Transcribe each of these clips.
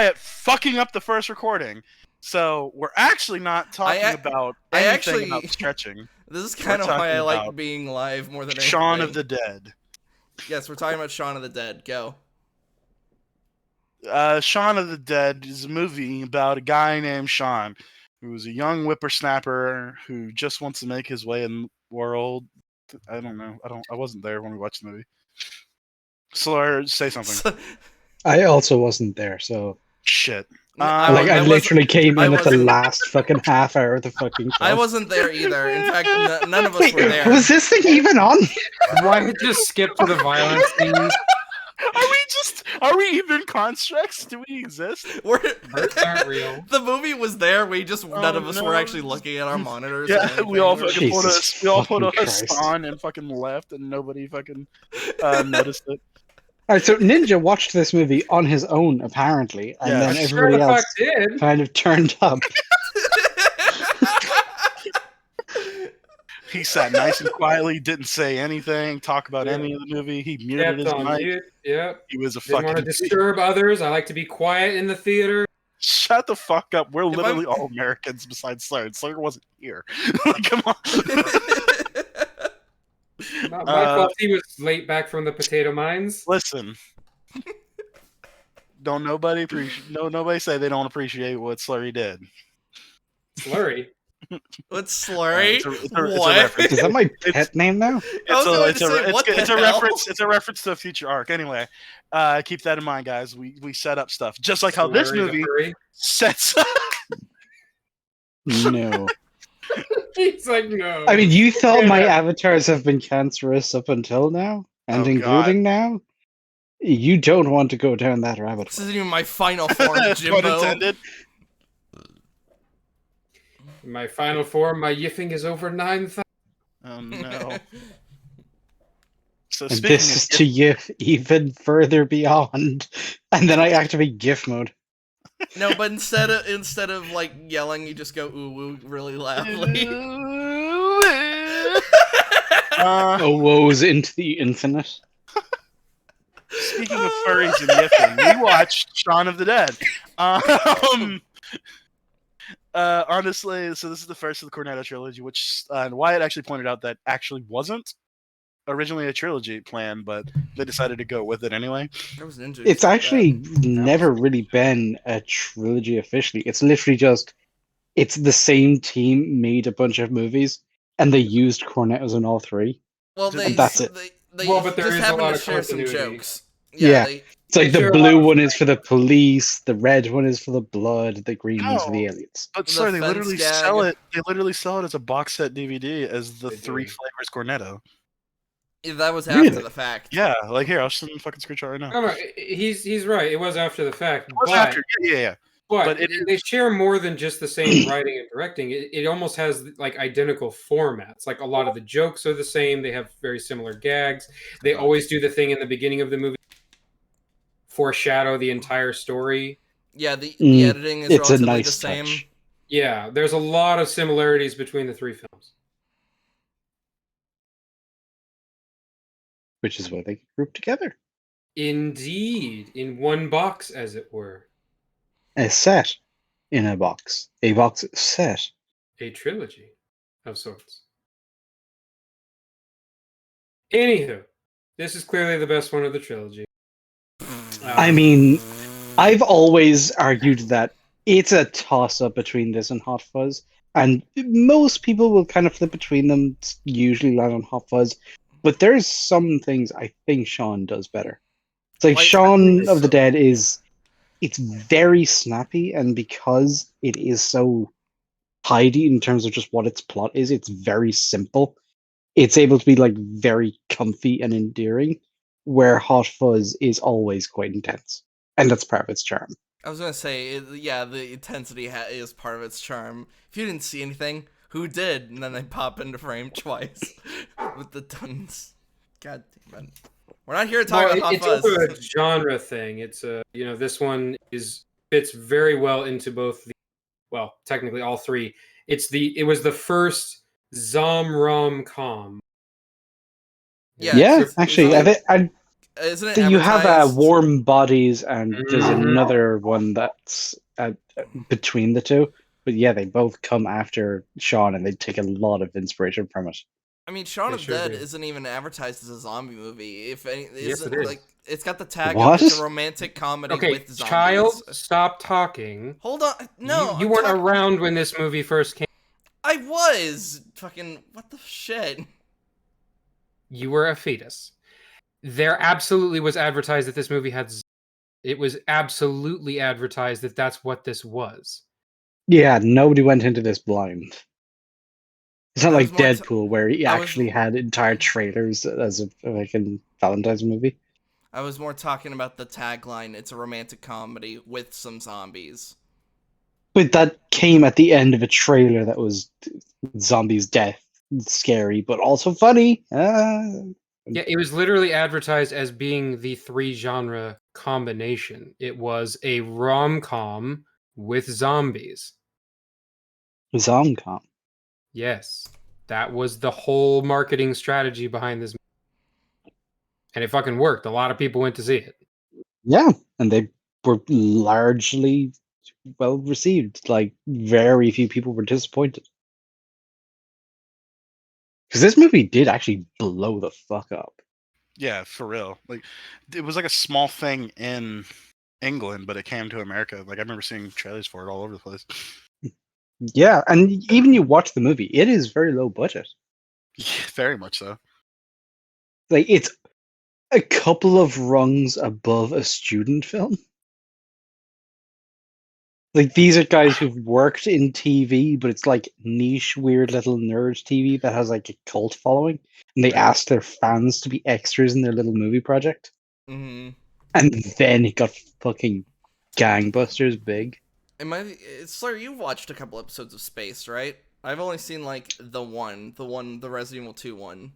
Wyatt fucking up the first recording. So we're actually not talking about anything about stretching. This is kind of why I like being live more than anything. Shaun of the Dead. Yes, we're talking about Shaun of the Dead. Go. Shaun of the Dead is a movie about a guy named Shaun, who's a young whippersnapper who just wants to make his way in the world. I don't know. I wasn't there when we watched the movie. Slur, say something. I also wasn't there, so shit. I literally came in at the last fucking half hour of the fucking show. I wasn't there either. In fact, none of us were there. Was this thing even on? Why just skip to the violence scene? Are we even constructs? Do we exist? Birds aren't real. The movie was there. None of us were actually looking at our monitors. Yeah, we all fucking put us on and fucking left, and nobody fucking noticed it. Alright, so Ninja watched this movie on his own, apparently, and then everybody else kind of turned up. He sat nice and quietly, didn't say anything, talk about any of the movie. He muted his mic. Yep. He was a Didn't want to disturb others. I like to be quiet in the theater. Shut the fuck up. We're literally all Americans besides Slur. Slur wasn't here. Come on. Not my fault he was late back from the potato mines. Listen. Nobody say they don't appreciate what Slurry did. Slurry? What's Slurry? What? Is that my pet name now? It's a reference to a future arc. Anyway, keep that in mind, guys. We set up stuff just like how Slurry this movie sets up. No. He's like, no. I mean, you thought my avatars have been cancerous up until now, and including now. You don't want to go down that rabbit hole. This isn't even my final form, Jimbo. My final form, my yiffing is over 9,000. Oh no. So and this is to yiff even further beyond. And then I activate GIF mode. No, but instead of like yelling, you just go ooh woo really loudly. Oh, woes into the infinite. Speaking of furries and yiffing, we watched Shaun of the Dead. Honestly, so this is the first of the Cornetto trilogy, which Wyatt actually pointed out that actually wasn't originally a trilogy plan, but they decided to go with it anyway. It's actually never really been a trilogy officially. It's literally just, it's the same team made a bunch of movies, and they used Cornettos in all three. Well, that's it. But there is a lot of share some continuity. jokes. Yeah. It's like the blue one is for the police, the red one is for the blood, the green one's for the aliens. But sorry, they literally sell it. They literally sell it as a box set DVD as the three flavors Cornetto. Yeah, that was after the fact. Yeah, like here, I'll send you a fucking screenshot right now. No, he's right. It was after the fact. It was after, yeah. But they share more than just the same writing and directing. It almost has like identical formats. Like a lot of the jokes are the same. They have very similar gags. They always do the thing in the beginning of the movie, foreshadow the entire story. Yeah, the editing is relatively the same. Touch. Yeah, there's a lot of similarities between the three films. Which is why they group together. Indeed, in one box, as it were. A set in a box. A box set. A trilogy of sorts. Anywho, this is clearly the best one of the trilogy. I mean, I've always argued that it's a toss-up between this and Hot Fuzz, and most people will kind of flip between them, usually land on Hot Fuzz, but there's some things I think Shaun does better. It's like Shaun of the Dead it's very snappy, and because it is so tidy in terms of just what its plot is, it's very simple. It's able to be like very comfy and endearing, where Hot Fuzz is always quite intense, and that's part of its charm. I was gonna say, the intensity is part of its charm. If you didn't see anything, who did? And then they pop into frame twice with the tons. God damn it! We're not here to talk about Hot Fuzz. It's also a genre thing. It's this one fits very well into both technically all three. It was the first Zom rom-com. Yeah, actually, Isn't it So you have advertised? Warm Bodies, and there's Mhm. another one that's between the two. But yeah, they both come after Shaun, and they take a lot of inspiration from it. I mean, Shaun They of the sure Dead do. isn't even advertised as a zombie movie. If any, Yes, it isn't is. like it's got the tag of What? it's a romantic comedy Okay, with zombies. child, stop talking. Hold on, no, You I'm weren't talking. around when this movie first came. I was fucking what the shit. You were a fetus. There absolutely was advertised that this movie had. It was absolutely advertised that that's what this was. Yeah, nobody went into this blind. It's not I was like more. Deadpool, where he I was. actually had entire trailers as a like a Valentine's movie. I was more talking about the tagline. It's a romantic comedy with some zombies. But that came at the end of a trailer that was zombies' death, scary but also funny. Yeah, it was literally advertised as being the 3 genre combination. It was a rom-com with zombies. Zomcom. Yes. That was the whole marketing strategy behind this. And it fucking worked. A lot of people went to see it. Yeah, and they were largely well received. Like very few people were disappointed because this movie did actually blow the fuck up. Yeah, for real. Like, it was like a small thing in England, but it came to America. Like, I remember seeing trailers for it all over the place. Yeah, and even you watch the movie, it is very low budget. Yeah, very much so. Like it's a couple of rungs above a student film. Like these are guys who've worked in TV, but it's like niche, weird little nerd TV that has like a cult following, and they Right. asked their fans to be extras in their little movie project, Mm-hmm. and then it got fucking gangbusters big. Sir, you've watched a couple episodes of Space, right? I've only seen like the Resident Evil 2 one.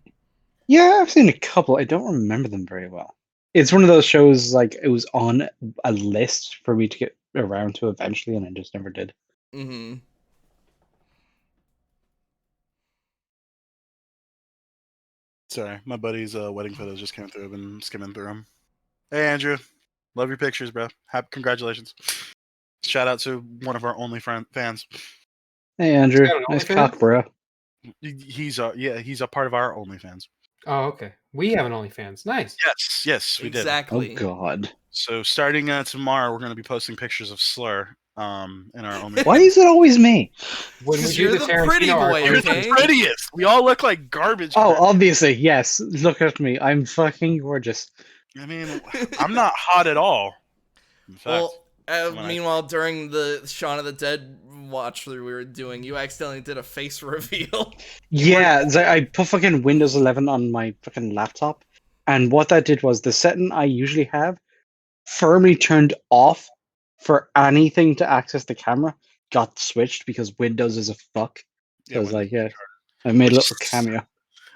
Yeah, I've seen a couple. I don't remember them very well. It's one of those shows like it was on a list for me to get around to eventually, and I just never did. Mm-hmm. Sorry, my buddy's wedding photos just came through. I've been skimming through them. Hey, Andrew. Love your pictures, bro. Congratulations. Shout out to one of our fans. Hey, Andrew, got an nice OnlyFans? cock, bro. He's a part of our OnlyFans. Oh, okay. We have an OnlyFans. Nice. Yes, we did. Oh Exactly. God. So starting tomorrow, we're going to be posting pictures of Slur in our OnlyFans. Why is it always me? When we Because do you're the the Tarantino pretty boy, arc, You're okay? the prettiest. We all look like garbage. Oh, compared- obviously, yes. Look at me. I'm fucking gorgeous. I mean, I'm not hot at all. In fact, Well, when I- meanwhile, during the Shaun of the Dead watch through we were doing, you accidentally did a face reveal. Yeah, it's like I put fucking Windows 11 on my fucking laptop, and what that did was the setting I usually have firmly turned off for anything to access the camera got switched because Windows is a fuck. So I was like, yeah, I made a little cameo.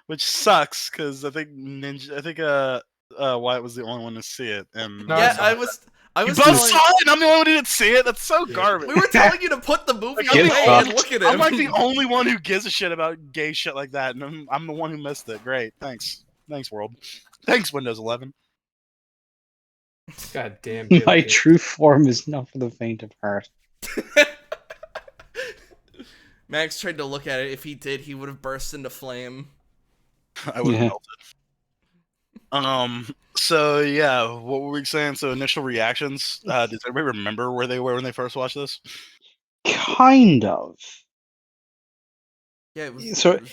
which sucks because I think Wyatt was the only one to see it, and No, Yeah, I I was you both telling. saw it, and I'm the only one who didn't see it. That's so garbage. We were telling you to put the movie Like, I'm away the and fuck? look at him. I'm like the only one who gives a shit about gay shit like that, and I'm the one who missed it. Great, thanks, world, thanks Windows 11. God damn. My true form is not for the faint of heart. Max tried to look at it. If he did, he would have burst into flame. I would have Yeah. melted. So yeah, what were we saying? So initial reactions. Does everybody remember where they were when they first watched this? Kind of. Yeah, it was. So- it was-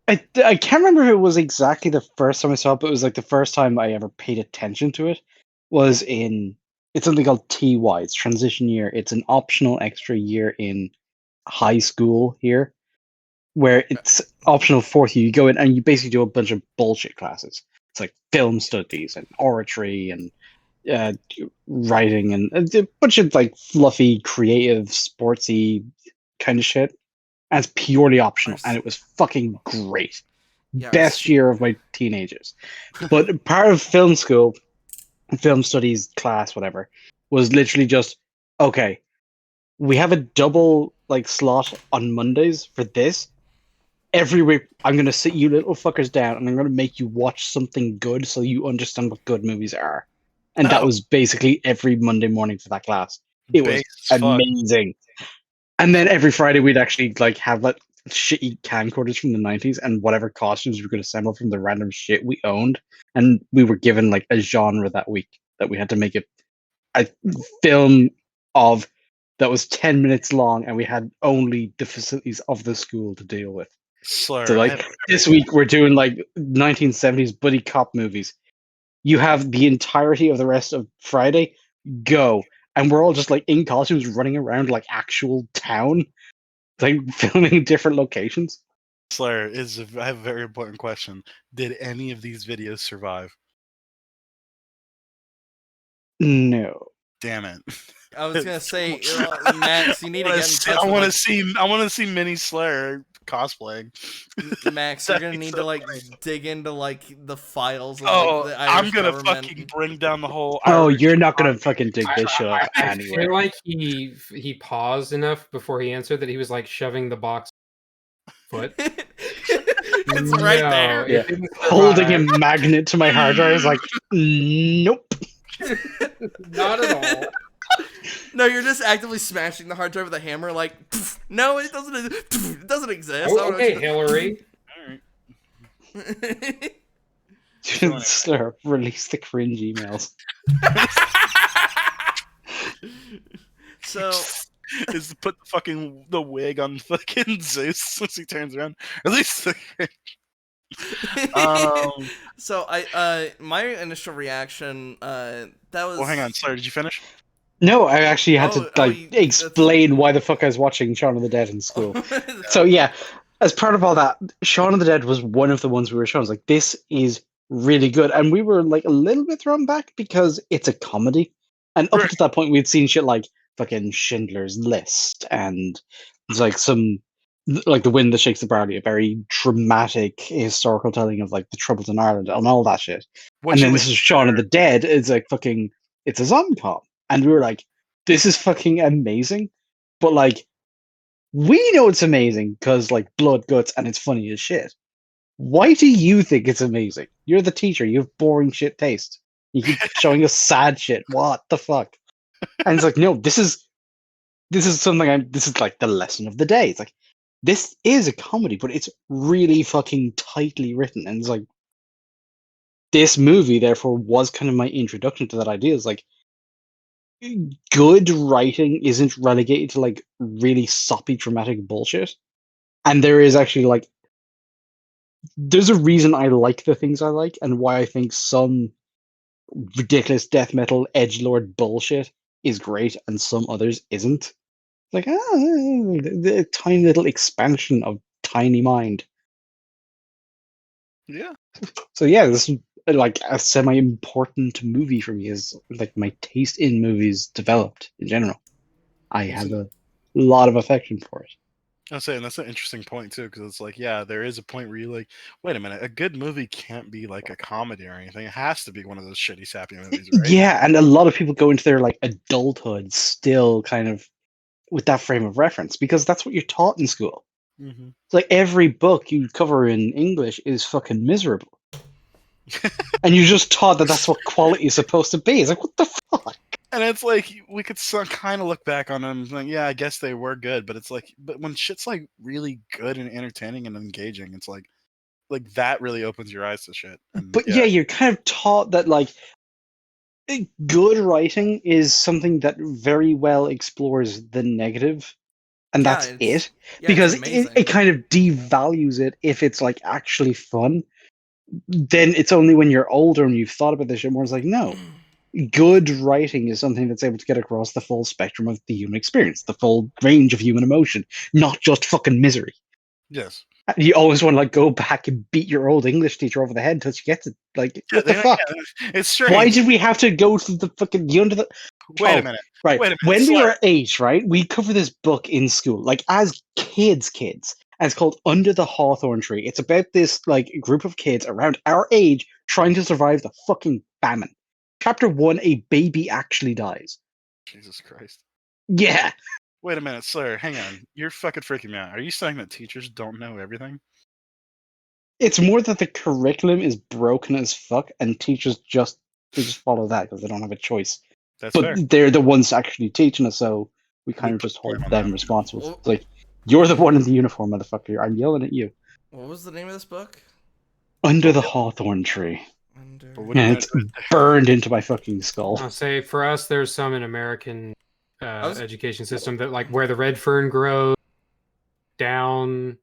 I can't remember if it was exactly the first time I saw it, but it was like the first time I ever paid attention to it was it's something called TY. It's transition year. It's an optional extra year in high school here, where it's optional for you. You go in and you basically do a bunch of bullshit classes. It's like film studies and oratory and writing and a bunch of like fluffy, creative, sportsy kind of shit. And it's purely optional, and it was fucking great. Yeah, Best year of my teenagers. But part of film school, film studies class, whatever, was literally just okay. We have a double like slot on Mondays for this. every week I'm gonna sit you little fuckers down and I'm gonna make you watch something good so you understand what good movies are. And that Oh. was basically every Monday morning for that class. It was Base as fuck. amazing. And then every Friday we'd actually like have like shitty camcorders from the 90s and whatever costumes we could assemble from the random shit we owned. And we were given like a genre that week that we had to make a film of that was 10 minutes long, and we had only the facilities of the school to deal with. Slur. So I like have this week we're doing like 1970s buddy cop movies. You have the entirety of the rest of Friday, go. And we're all just like in costumes running around like actual town, like filming different locations. Slur I have a very important question. Did any of these videos survive? No. Damn it. I was gonna say, Max, you need to get in touch I with want to like, see. I want to see Mini Slayer cosplaying. Max. You're That'd gonna be need so to like great. dig into like the files of Oh, like the Irish I'm gonna government. fucking bring down the whole. Oh, Irish you're not gonna army. fucking dig this shit up I anyway. feel like he paused enough before he answered that he was like shoving the box foot. It's right No, there. it Yeah. didn't Holding a survive. magnet to my hard drive is like, nope. Not at all. No, you're just actively smashing the hard drive with a hammer. Like, pff, no, it doesn't. Pff, it doesn't exist. Oh, okay, Hillary. Sir, release the cringe emails. So is to put the wig on fucking Zeus as he turns around. At least the so I my initial reaction that was. Well, hang on, Slayer, did you finish? No, I actually had to that's- explain why the fuck I was watching Shaun of the Dead in school. So yeah, as part of all that, Shaun of the Dead was one of the ones we were shown. I was like, this is really good, and we were like a little bit thrown back because it's a comedy, and up Right. to that point we'd seen shit like fucking Schindler's List and it's like some like The Wind That Shakes the Barley, a very dramatic historical telling of like the troubles in Ireland and all that shit. And then this is Shaun of the Dead. It's like fucking, it's a zombie-com. And we were like, this is fucking amazing. But like, we know it's amazing because like blood, guts, and it's funny as shit. Why do you think it's amazing? You're the teacher. You have boring shit taste. You keep showing us sad shit. What the fuck? And it's like, no, this is something. This is like the lesson of the day. It's like, this is a comedy, but it's really fucking tightly written. And it's like, this movie, therefore, was kind of my introduction to that idea. It's like, good writing isn't relegated to like really soppy, dramatic bullshit. And there is actually like, there's a reason I like the things I like, and why I think some ridiculous death metal edgelord bullshit is great, and some others isn't. Like, the tiny little expansion of tiny mind. Yeah. So yeah, this is like a semi-important movie for me. Is like my taste in movies developed in general. I have a lot of affection for it. I was saying that's an interesting point too, because it's like, yeah, there is a point where you're like, wait a minute, a good movie can't be like a comedy or anything. It has to be one of those shitty, sappy movies, right? Yeah, and a lot of people go into their like adulthood still kind of with that frame of reference because that's what you're taught in school. Mm-hmm. It's like every book you cover in English is fucking miserable. And you're just taught that that's what quality is supposed to be. It's like, what the fuck? And it's like we could kind of look back on them and think, yeah, I guess they were good, but it's like, but when shit's like really good and entertaining and engaging, it's like that really opens your eyes to shit. And, But yeah, you're kind of taught that like good writing is something that very well explores the negative, and Yeah, that's it's- it. yeah, Because it's amazing. it kind of devalues it if it's like actually fun. Then it's only when you're older and you've thought about this shit more, it's like, no. Good writing is something that's able to get across the full spectrum of the human experience, the full range of human emotion, not just fucking misery. yes. You always want to like go back and beat your old English teacher over the head until she gets it. Like, Yeah, what the fuck? it's strange. Why did we have to go to the fucking under the? Wait a minute. Right. Wait a minute, When we Slayer. were 8, right, we cover this book in school, like as kids, and it's called Under the Hawthorn Tree. It's about this like group of kids around our age trying to survive the fucking famine. Chapter 1, a baby actually dies. Jesus Christ. Yeah. Wait a minute, Slayer. Hang on. You're fucking freaking me out. Are you saying that teachers don't know everything? It's more that the curriculum is broken as fuck, and teachers they just follow that because they don't have a choice. That's But fair. they're the ones actually teaching us, so we kind of put just the blame hold on them them. responsible. Well- It's like, you're the one in the uniform, motherfucker. I'm yelling at you. What was the name of this book? Under the Well, hawthorn tree. Under. But what are you And gonna it's do? burned into my fucking skull. I'll say for us, there's some in American was- education system that like where the red fern grows down.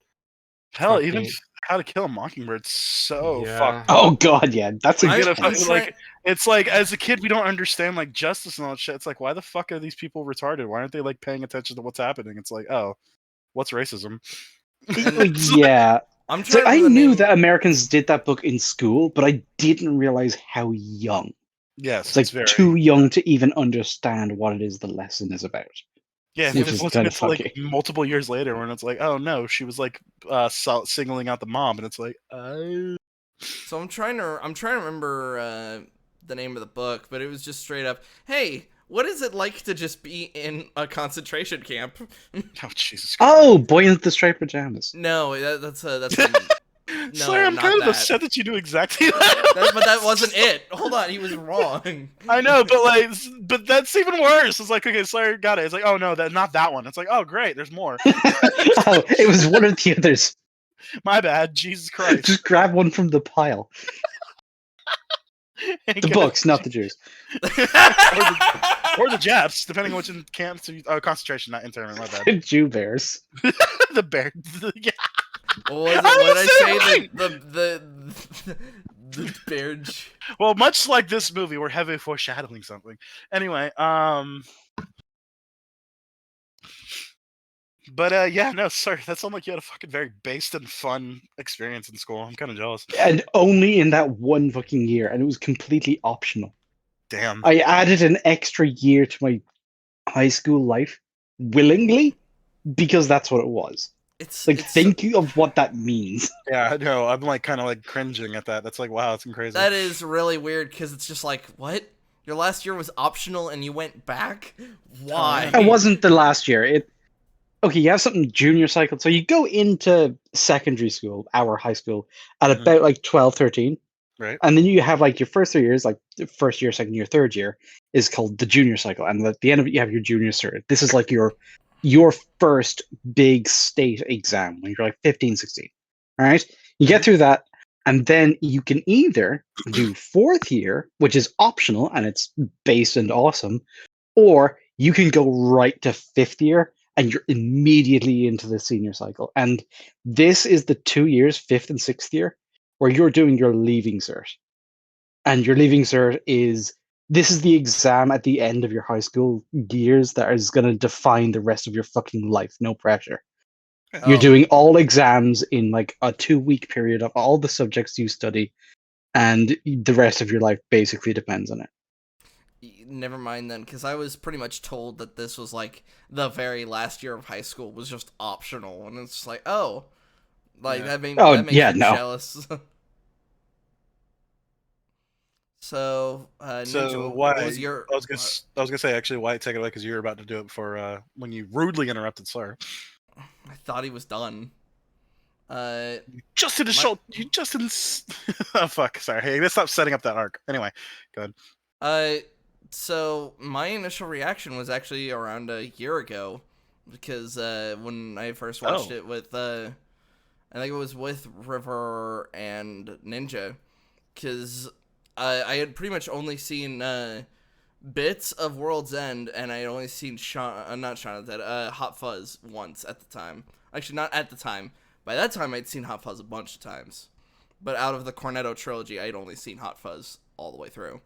Hell, even fucking- How to Kill a Mockingbird's so Yeah. fucked Oh up. god, yeah, that's Like, intense. like, it's like as a kid we don't understand like justice and all that shit. It's like, why the fuck are these people retarded? Why aren't they like paying attention to what's happening? It's like, oh, what's racism? Yeah. I'm So trying to I remember the knew name. that Americans did that book in school, but I didn't realize how young. Yes, It's like it's very too young to even understand what it is the lesson is about. yeah. which It is wasn't kinda until like fucky. multiple years later when it's like, oh no, she was like singling out the mom, and it's like, So I'm trying to remember the name of the book, but it was just straight up, hey, what is it like to just be in a concentration camp? oh Jesus Christ. Oh, Boy in the Striped Pajamas. No, that's no, Sorry, I'm not kind of that. upset that you knew exactly that. But that wasn't it. Hold on, he was wrong. I know, but that's even worse. It's like, okay, sorry, got it. It's like, oh no, not that one. It's like, oh great, there's more. Oh, it was one of the others. My bad, Jesus Christ. Just grab one from the pile. Hey, The guys. books, not the Jews. or the Japs, depending on which in camps. Concentration, not internment. My bad. Jew bears. The bear. Yeah. What was it? I What did was I saying say? right! The bear. Well, much like this movie, we're heavily foreshadowing something. Anyway, but yeah, no, sorry. That sounded like you had a fucking very based and fun experience in school. I'm kind of jealous. And only in that one fucking year, and it was completely optional. Damn. I added an extra year to my high school life willingly because that's what it was. It's Like, it's think of what that means. Yeah, I know. I'm like kind of like cringing at that. That's like, wow, that's crazy. that is really weird because it's just like, what? Your last year was optional and you went back? Why? It wasn't the last year. Okay, you have something junior cycle. So you go into secondary school, our high school, at Mhm. about like 12, 13. Right. And then you have like your first 3 years, like the first year, second year, third year, is called the junior cycle. And at the end of it, you have your junior cert. This is like your first big state exam when you're like 15, 16. All right. You get through that, and then you can either do fourth year, which is optional and it's based and awesome, or you can go right to fifth year and you're immediately into the senior cycle. And this is the 2 years, fifth and sixth year, where you're doing your leaving cert. And your leaving cert this is the exam at the end of your high school years that is going to define the rest of your fucking life. No pressure. You're Oh, doing all exams in like a 2-week period of all the subjects you study, and the rest of your life basically depends on it. never mind then, because I was pretty much told that this was like the very last year of high school was just optional, and it's just like, oh, like Yeah. that makes Yeah, me no. jealous. So, Ninja, So what why? was your? I was gonna say actually, why take it away because you were about to do it before when you rudely interrupted Sir. I thought he was done. Just in the show. You just in. Oh fuck! Sorry. Hey, let's stop setting up that arc. Anyway, go ahead. So my initial reaction was actually around a year ago, because when I first watched it with I think it was with River and Ninja, because I had pretty much only seen bits of World's End, and I had only seen not Shaun of the Dead, Hot Fuzz once at the time. Actually, not at the time. By that time, I'd seen Hot Fuzz a bunch of times. But out of the Cornetto trilogy, I'd only seen Hot Fuzz all the way through.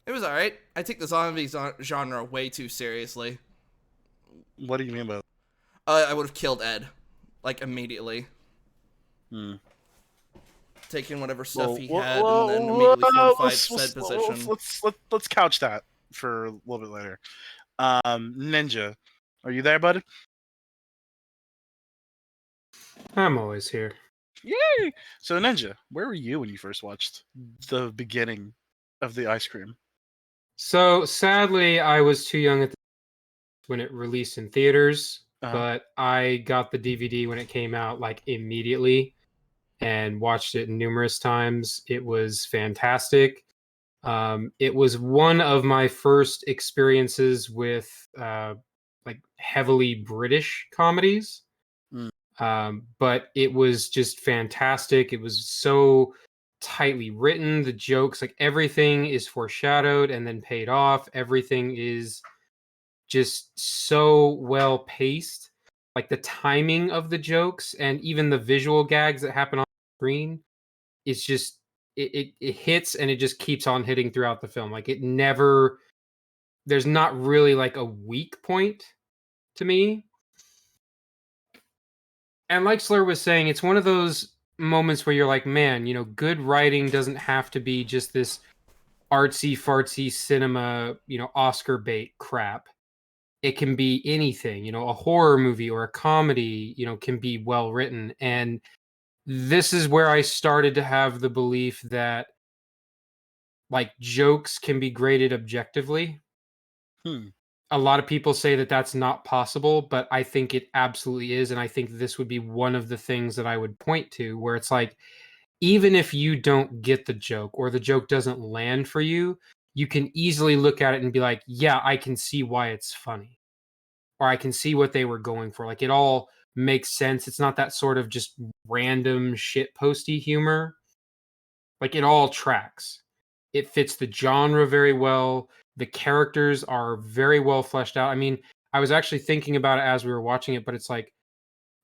It was alright. I take the zombie genre way too seriously. What do you mean by that? I would have killed Ed. Like, immediately. Hmm. Taking whatever stuff he Whoa, had whoa, and then immediately whoa, fortified said position. Let's couch that for a little bit later. Ninja, are you there, bud? I'm always here. Yay! So Ninja, where were you when you first watched the beginning of the ice cream? So sadly, I was too young at the when it released in theaters, Uh-huh. but I got the DVD when it came out like immediately, and watched it numerous times. It was fantastic. It was one of my first experiences with like heavily British comedies. But it was just fantastic. It was so tightly written. The jokes, like everything is foreshadowed and then paid off. Everything is just so well paced. Like the timing of the jokes and even the visual gags that happen on screen, it's just it hits and it just keeps on hitting throughout the film. Like it never there's not really like a weak point to me. And like Slur was saying, it's one of those moments where you're like, man, you know, good writing doesn't have to be just this artsy fartsy cinema, you know, Oscar bait crap. It can be anything, you know, a horror movie or a comedy, you know, can be well written. And this is where I started to have the belief that like jokes can be graded objectively. A lot of people say that that's not possible, but I think it absolutely is. And I think this would be one of the things that I would point to where it's like, even if you don't get the joke or the joke doesn't land for you, you can easily look at it and be like, yeah, I can see why it's funny. Or I can see what they were going for. Like it all makes sense. It's not that sort of just random shit posty humor. Like it all tracks. It fits the genre very well. The characters are very well fleshed out. I mean, I was actually thinking about it as we were watching it, but it's like,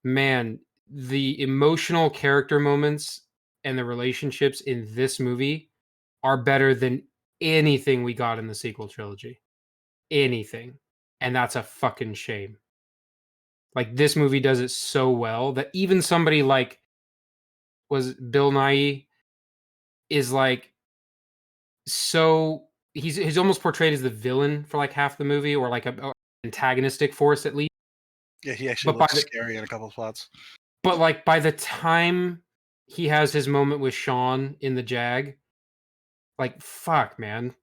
man, the emotional character moments and the relationships in this movie are better than anything we got in the sequel trilogy. Anything. And that's a fucking shame. Like this movie does it so well that even somebody like was Bill Nighy is like so he's almost portrayed as the villain for like half the movie or like a antagonistic force at least. Yeah, he actually But by looks the scary in a couple of spots. but like by the time he has his moment with Shaun in the Jag, like fuck, man,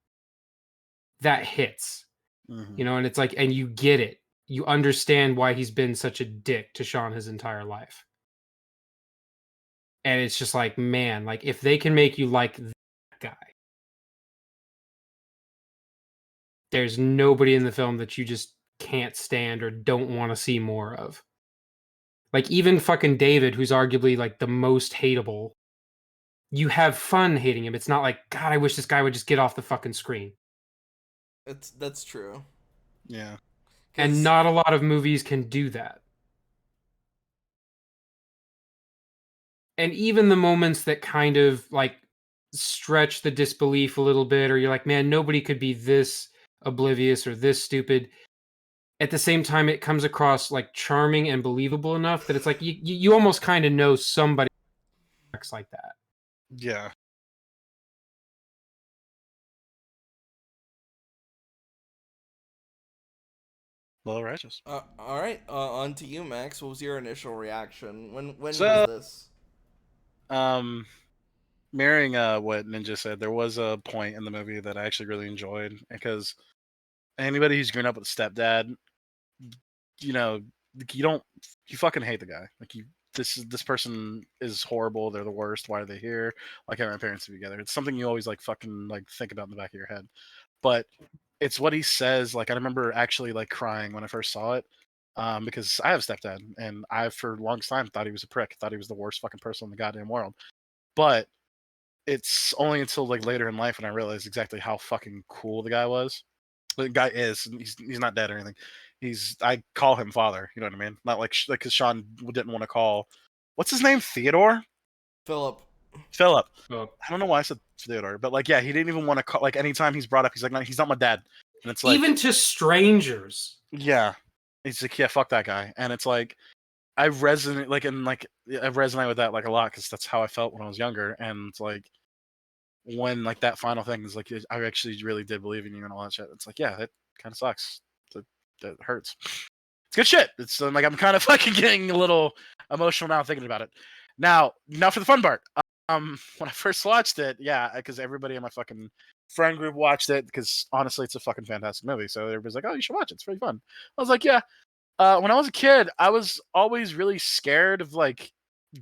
that hits. Mhm. You know, and it's like, and you get it. You understand why he's been such a dick to Shaun his entire life. And it's just like, man, like if they can make you like that guy, there's nobody in the film that you just can't stand or don't want to see more of. Like even fucking David, who's arguably like the most hateable, you have fun hating him. It's not like, God, I wish this guy would just get off the fucking screen. That's true. Yeah. And not a lot of movies can do that. And even the moments that kind of like stretch the disbelief a little bit, or you're like, man, nobody could be this oblivious or this stupid. At the same time, it comes across like charming and believable enough that it's like you almost kind of know somebody acts like that. Yeah. Well, righteous. All right, on to you, Max. What was your initial reaction? When was So- this? Mirroring what Ninja said, there was a point in the movie that I actually really enjoyed because anybody who's grown up with a stepdad, you know, you fucking hate the guy. Like this person is horrible. They're the worst. Why are they here? Why can't my parents be together? It's something you always like fucking like think about in the back of your head. But it's what he says. Like I remember actually like crying when I first saw it. Because I have a stepdad and I for the longest time thought he was a prick, thought he was the worst fucking person in the goddamn world. But it's only until like later in life when I realized exactly how fucking cool the guy was. The guy is. He's not dead or anything. I call him father. You know what I mean? Not like because Shaun didn't want to call. What's his name? Theodore. Philip. Philip. Oh. I don't know why I said Theodore, but like yeah, he didn't even want to call. Like anytime he's brought up, he's like, no, he's not my dad. And it's like Even to strangers. yeah, he's like yeah, fuck that guy. And it's like I resonate I resonate with that like a lot because that's how I felt when I was younger. And it's like when like that final thing is like I actually really did believe in you and all that shit. It's like yeah, that kind of sucks. That hurts. It's good shit. It's like I'm kind of fucking getting a little emotional now thinking about it. Now for the fun part. When I first watched it, yeah, because everybody in my fucking friend group watched it because honestly, it's a fucking fantastic movie. So everybody's like, "Oh, you should watch it. It's pretty fun." I was like, "Yeah." When I was a kid, I was always really scared of like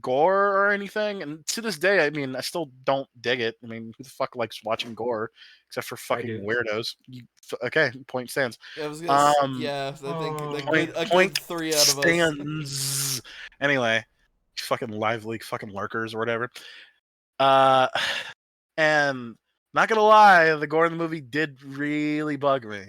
gore or anything, and to this day, I mean, I still don't dig it. I mean, who the fuck likes watching gore except for I fucking do. weirdos? Okay, point stands. I was gonna. Um, Yeah, I think a point good 3 out of us. stands. Anyway, fucking lively fucking lurkers or whatever. Uh, and not gonna lie, the gore in the movie did really bug me.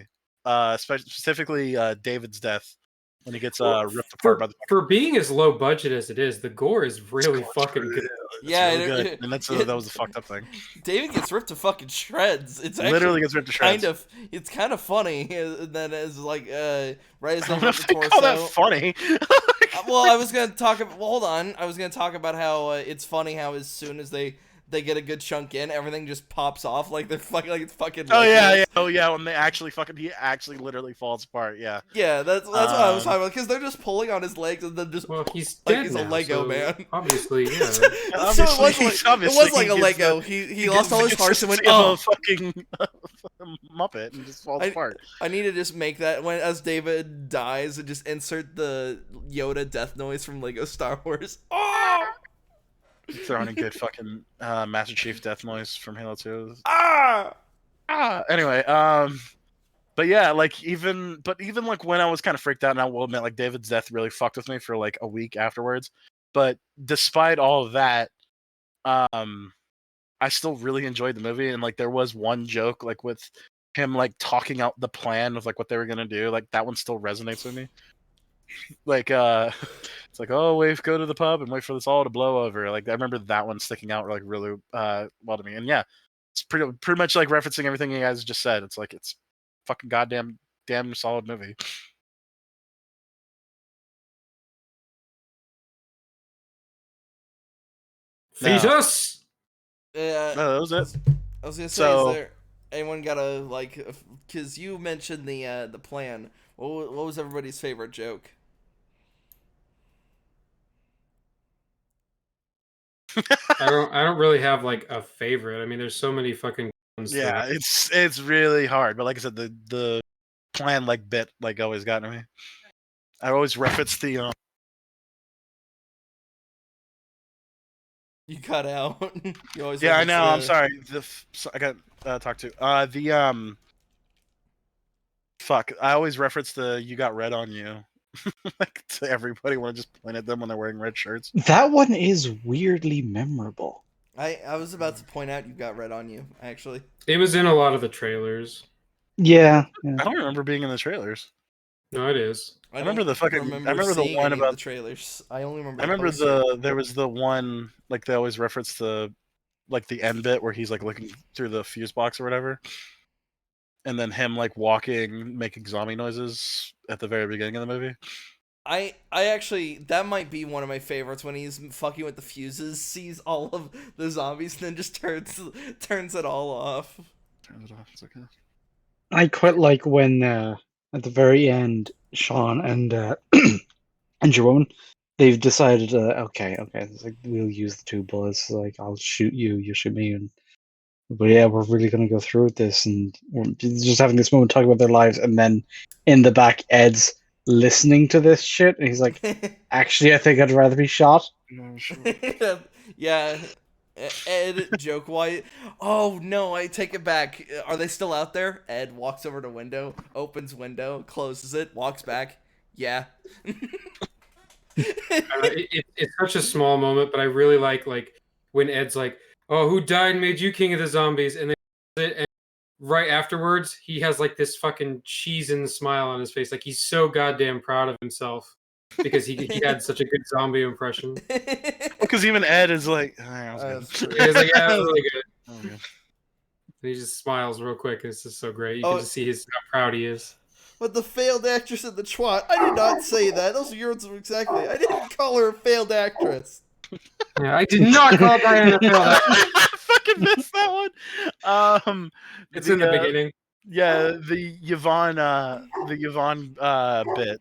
Specifically, David's death when he gets ripped apart by the. For being as low budget as it is, the gore is really fucking good. It's Yeah, really good, and that was the fucked up thing. David gets ripped to fucking shreds. It's Literally actually gets ripped to shreds. it's kind of funny that is like right as I they don't know rip if the they call that torso. funny. Well, I was gonna talk about. Well, hold on. I was gonna talk about how it's funny how as soon as they get a good chunk in, everything just pops off like they're fucking like it's fucking. Oh yeah, Legos. yeah, oh yeah. When they actually he actually literally falls apart. Yeah. Yeah, that's what I was talking about because they're just pulling on his legs and then just Well, he's like dead he's now, a Lego so man. Obviously, yeah. So it was like a Lego. He lost all his parts and went, oh, a fucking Muppet and just falls apart. I need to just make that when as David dies and just insert the Yoda death noise from Lego Star Wars. Oh! Throwing a good fucking Master Chief death noise from Halo 2. Ah! Anyway, but yeah, like even like when I was kind of freaked out, and I will admit, like David's death really fucked with me for like a week afterwards. But despite all of that, I still really enjoyed the movie, and like there was one joke like with him like talking out the plan of like what they were gonna do, like that one still resonates with me. Like it's like, oh, go to the pub and wait for this all to blow over. Like I remember that one sticking out like really well to me. And yeah, it's pretty much like referencing everything you guys just said. It's like it's fucking damn solid movie. Fetus. Yeah, No, that was it. I was gonna say, So- is there anyone got a like? Because you mentioned the plan. What was everybody's favorite joke? I don't really have like a favorite. I mean, there's so many fucking ones. Yeah, it's really hard. But like I said, the plan like bit like always got to me. I always reference the You cut out. You always yeah, I reference know. I'm the- sorry. I got talked to. Fuck. I always reference the "you got red on you," like to everybody when I just point at them when they're wearing red shirts. That one is weirdly memorable. I was about to point out you got red on you. Actually, It was in a lot of the trailers. Yeah. I don't remember being in the trailers. No, it is. I remember don't the fucking- I remember the seeing one any of about- the trailers. I only remember. I remember poster. there was the one like they always reference the like the end bit where he's like looking through the fuse box or whatever, and then him like walking, making zombie noises at the very beginning of the movie. I actually that might be one of my favorites when he's fucking with the fuses, sees all of the zombies, and then just turns it all off. Turns it off. It's okay. I quite like when at the very end, Shaun and and Jerome, they've decided, okay, it's like we'll use the two bullets. Like I'll shoot you, you shoot me, and but yeah, we're really gonna go through with this, and we're just having this moment talking about their lives, and then in the back, Ed's listening to this shit, and he's like, actually, I think I'd rather be shot. No, sure. Yeah, Ed joke white. Oh no, I take it back. Are they still out there? Ed walks over to window, opens window, closes it, walks back. Yeah. It's such a small moment, but I really like when Ed's like, "Oh, who died and made you king of the zombies?" And then right afterwards, he has like this fucking cheesing smile on his face, like he's so goddamn proud of himself because he had such a good zombie impression. Because even Ed is like, "Ah, that was good." He's like, "Yeah, that was really good." Oh, yeah. And he just smiles real quick. And it's just so great. You Oh. can just see how proud he is. But the failed actress and the twat. I did not say that. Those are your words exactly. I didn't call her a failed actress. Yeah, I did not call Diana failed actress. I fucking missed that one. It's in the beginning. Yeah, the Yvonne bit.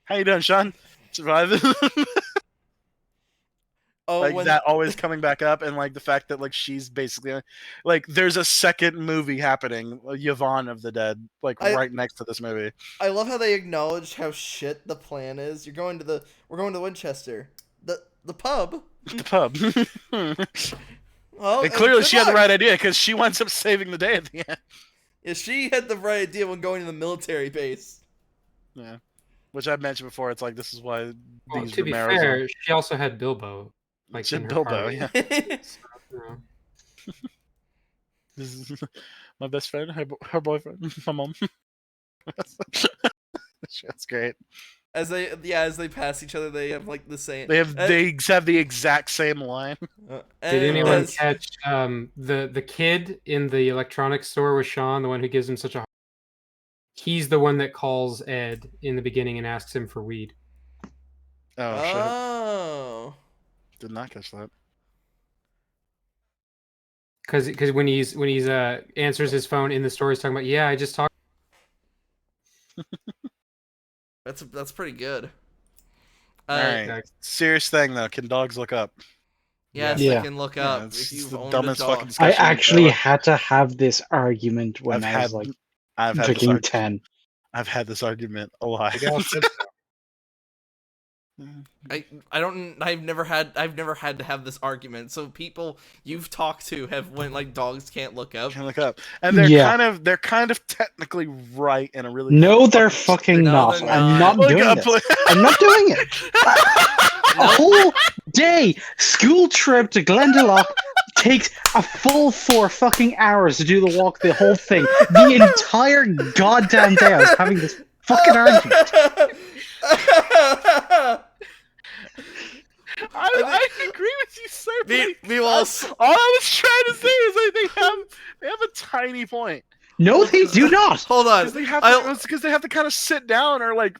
How you doing, Shaun? Surviving? Oh, Like when that always coming back up, and like the fact that like she's basically like there's a second movie happening, Yvonne of the Dead, like right next to this movie. I love how they acknowledged how shit the plan is. We're going to Winchester. The pub. The pub. Well, And clearly good she had the luck. right idea because she winds up saving the day at the end. Yeah, she had the right idea when going to the military base. Yeah. Which I've mentioned before. It's like, this is why Well, these to be Romeros fair, she also had Bilbo, like She in had her Bilbo, party. yeah. You know. This is my best friend, her boyfriend, my mom. That's great. As they pass each other, they have like the same. They have the exact same line. Did anyone catch the kid in the electronics store with Shaun, the one who gives him such a? He's the one that calls Ed in the beginning and asks him for weed. Oh shit! Oh. Did not catch that. Because when he's answers his phone in the store, he's talking about, yeah, I just talked. That's pretty good. All right. Serious thing though, can dogs look up? Yes, Yeah. they can look up it's if you've the owned dumbest a fucking dog. discussion. I actually had to have this argument when I was like I've had drinking this 10. I've had this argument a lot. I've never had to have this argument. So people you've talked to have went like dogs can't look up. Can look up, and they're kind of technically right in a really. No, they're fucking No, not. they're I'm not. not doing this. I'm not doing it. A whole day school trip to Glendalough takes a full 4 fucking hours to do the walk, the whole thing. The entire goddamn day I was having this fucking argument. I agree with you, sir. Meanwhile, all I was trying to say is like they have a tiny point. No, they do not. Hold on. Because they have to kind of sit down or like.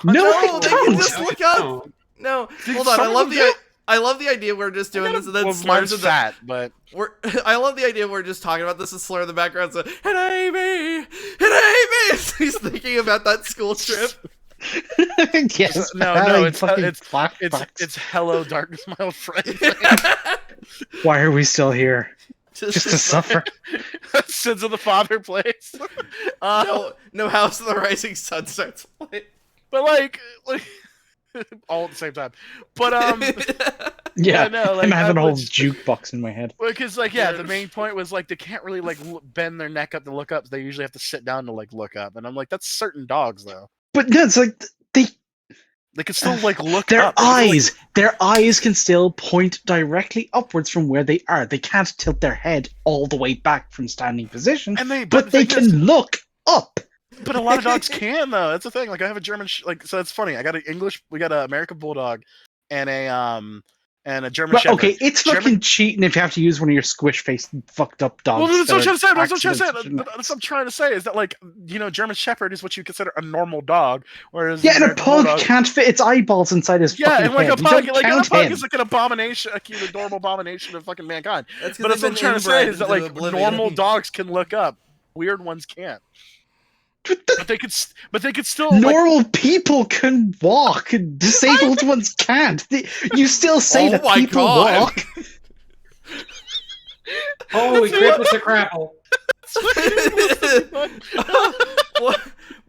No, they can just look up. No, hold on. I love the idea we're just doing this and then slurs in the fat, but I love the idea we're just talking about this and slur in the background. So, and Amy. He's thinking about that school trip. Yes. No, it's hello, darkness, my old friend. Why are we still here? Just to suffer. Sins of the Father plays. No House of the Rising Sun starts playing. But like all at the same time. But yeah, no, I'm having a whole jukebox in my head. Because the main point was like they can't really like bend their neck up to look up. They usually have to sit down to like look up, and I'm like, that's certain dogs though. But no, it's like they can still like look their up. Their eyes can still point directly upwards from where they are. They can't tilt their head all the way back from standing position, but they can look up. But a lot of dogs can though. That's the thing. Like I have a German so it's funny. I got we got an American Bulldog and a German Shepherd. Okay, it's fucking cheating if you have to use one of your squish face fucked up dogs. Well, that's what I'm trying to say. That's what I'm trying to say is that like German Shepherd is what you consider a normal dog, whereas and a pug can't fit its eyeballs inside his fucking head. And like a pug is like an abomination, a adorable abomination of fucking mankind. But that's what I'm trying to say is that like normal dogs can look up, weird ones can't. But they could still. Normal people can walk. Disabled ones can't. You still say that people walk. Holy crap! It's a crapple.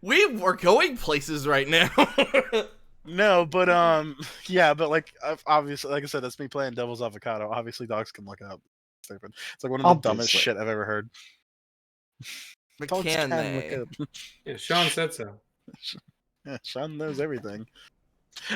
We were going places right now. No, but but like obviously, like I said, that's me playing devil's avocado. Obviously, dogs can look up. Stupid. It's like one of the dumbest shit I've ever heard. But can they? Look up. Yeah, Shaun said so. Yeah, Shaun knows everything.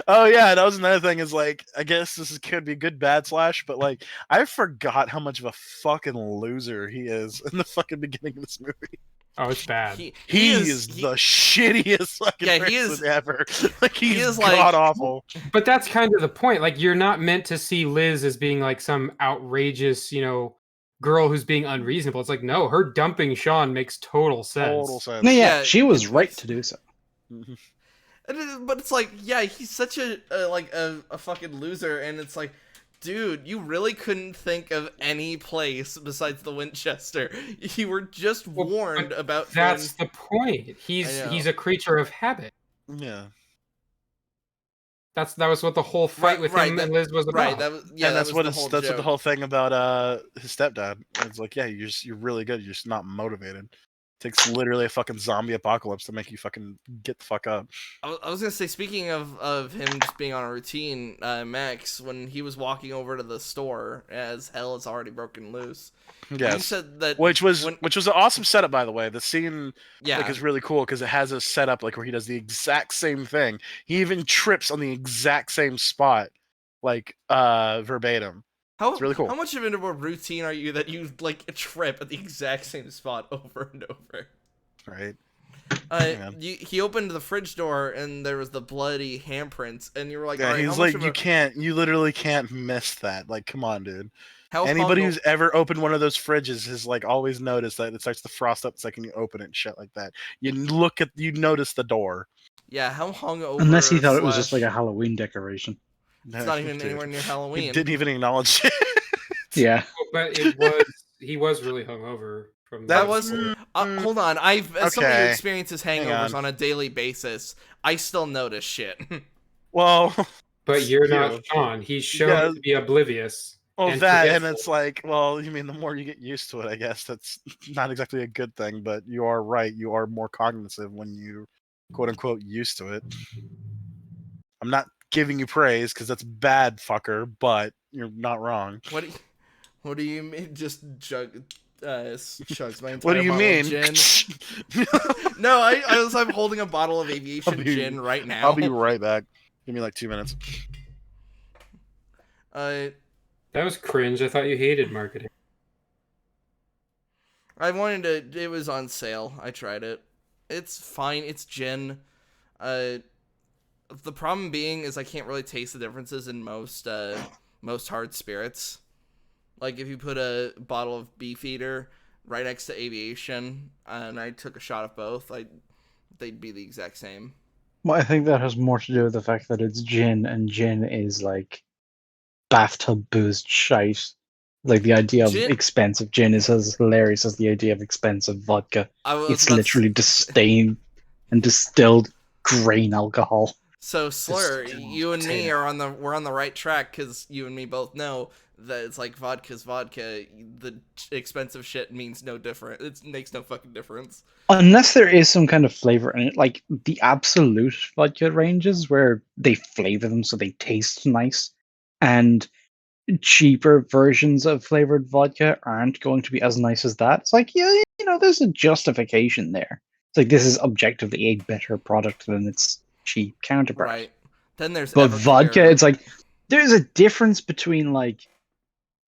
Oh yeah, that was another thing. Is like, I guess could be good bad slash, but like, I forgot how much of a fucking loser he is in the fucking beginning of this movie. Oh, it's bad. He is the shittiest fucking person ever. Like he is god awful. But that's kind of the point. Like you're not meant to see Liz as being like some outrageous, girl who's being unreasonable. It's like, no, her dumping Shaun makes total sense. No, yeah, she was right to do so. But it's like, yeah, he's such a fucking loser, and it's like, dude, you really couldn't think of any place besides the Winchester. You were just warned about. That's the point. He's a creature of habit. Yeah. That was what the whole fight with him and Liz was about. That's what the whole thing about his stepdad. It's like, yeah, you're really good. You're just not motivated. takes literally a fucking zombie apocalypse to make you fucking get the fuck up. I was gonna say, speaking of him just being on a routine, Max, when he was walking over to the store as hell is already broken loose. Yes. You said that which was an awesome setup, by the way. The scene yeah, is really cool because it has a setup where he does the exact same thing. He even trips on the exact same spot, verbatim. It's really cool. How much of a routine are you that you trip at the exact same spot over and over? Right. He opened the fridge door and there was the bloody handprints, and you were like, yeah, all right, he's like, you literally can't miss that. Like, come on, dude. Anybody who's ever opened one of those fridges has always noticed that it starts to frost up the second you open it and shit like that. You notice the door. Yeah, how hungover? Unless he thought it was just like a Halloween decoration. It's not even anywhere near Halloween. He didn't even acknowledge it. Yeah. But he was really hungover from that. Hold on, as somebody who experiences hangovers on a daily basis, I still notice shit. Well, but you're not Shaun. He's shown to be oblivious. Well, and it's like, well, you mean the more you get used to it, I guess that's not exactly a good thing, but you are right. You are more cognizant when you, quote unquote, used to it. I'm not giving you praise because that's bad, fucker, but you're not wrong. What do you mean? Just chugs my entire what do you bottle mean? Of gin. No, I'm holding a bottle of aviation gin right now. I'll be right back. Give me 2 minutes. That was cringe. I thought you hated marketing. I wanted to. It was on sale. I tried it. It's fine. It's gin. The problem being is I can't really taste the differences in most hard spirits. Like if you put a bottle of Beefeater right next to Aviation, and I took a shot of both, they'd be the exact same. Well, I think that has more to do with the fact that it's gin, and gin is like bathtub boozed shite. Like the idea of expensive gin is as hilarious as the idea of expensive vodka. It's literally distilled and distilled grain alcohol. So Slur, you and me we're on the right track because you and me both know that it's like vodka's vodka. The expensive shit means no different. It makes no fucking difference. Unless there is some kind of flavor in it, like the absolute vodka ranges where they flavor them so they taste nice, and cheaper versions of flavored vodka aren't going to be as nice as that. It's like, yeah, there's a justification there. It's like this is objectively a better product than its cheap counterpart. Right. Then there's But vodka, it's like there's a difference between like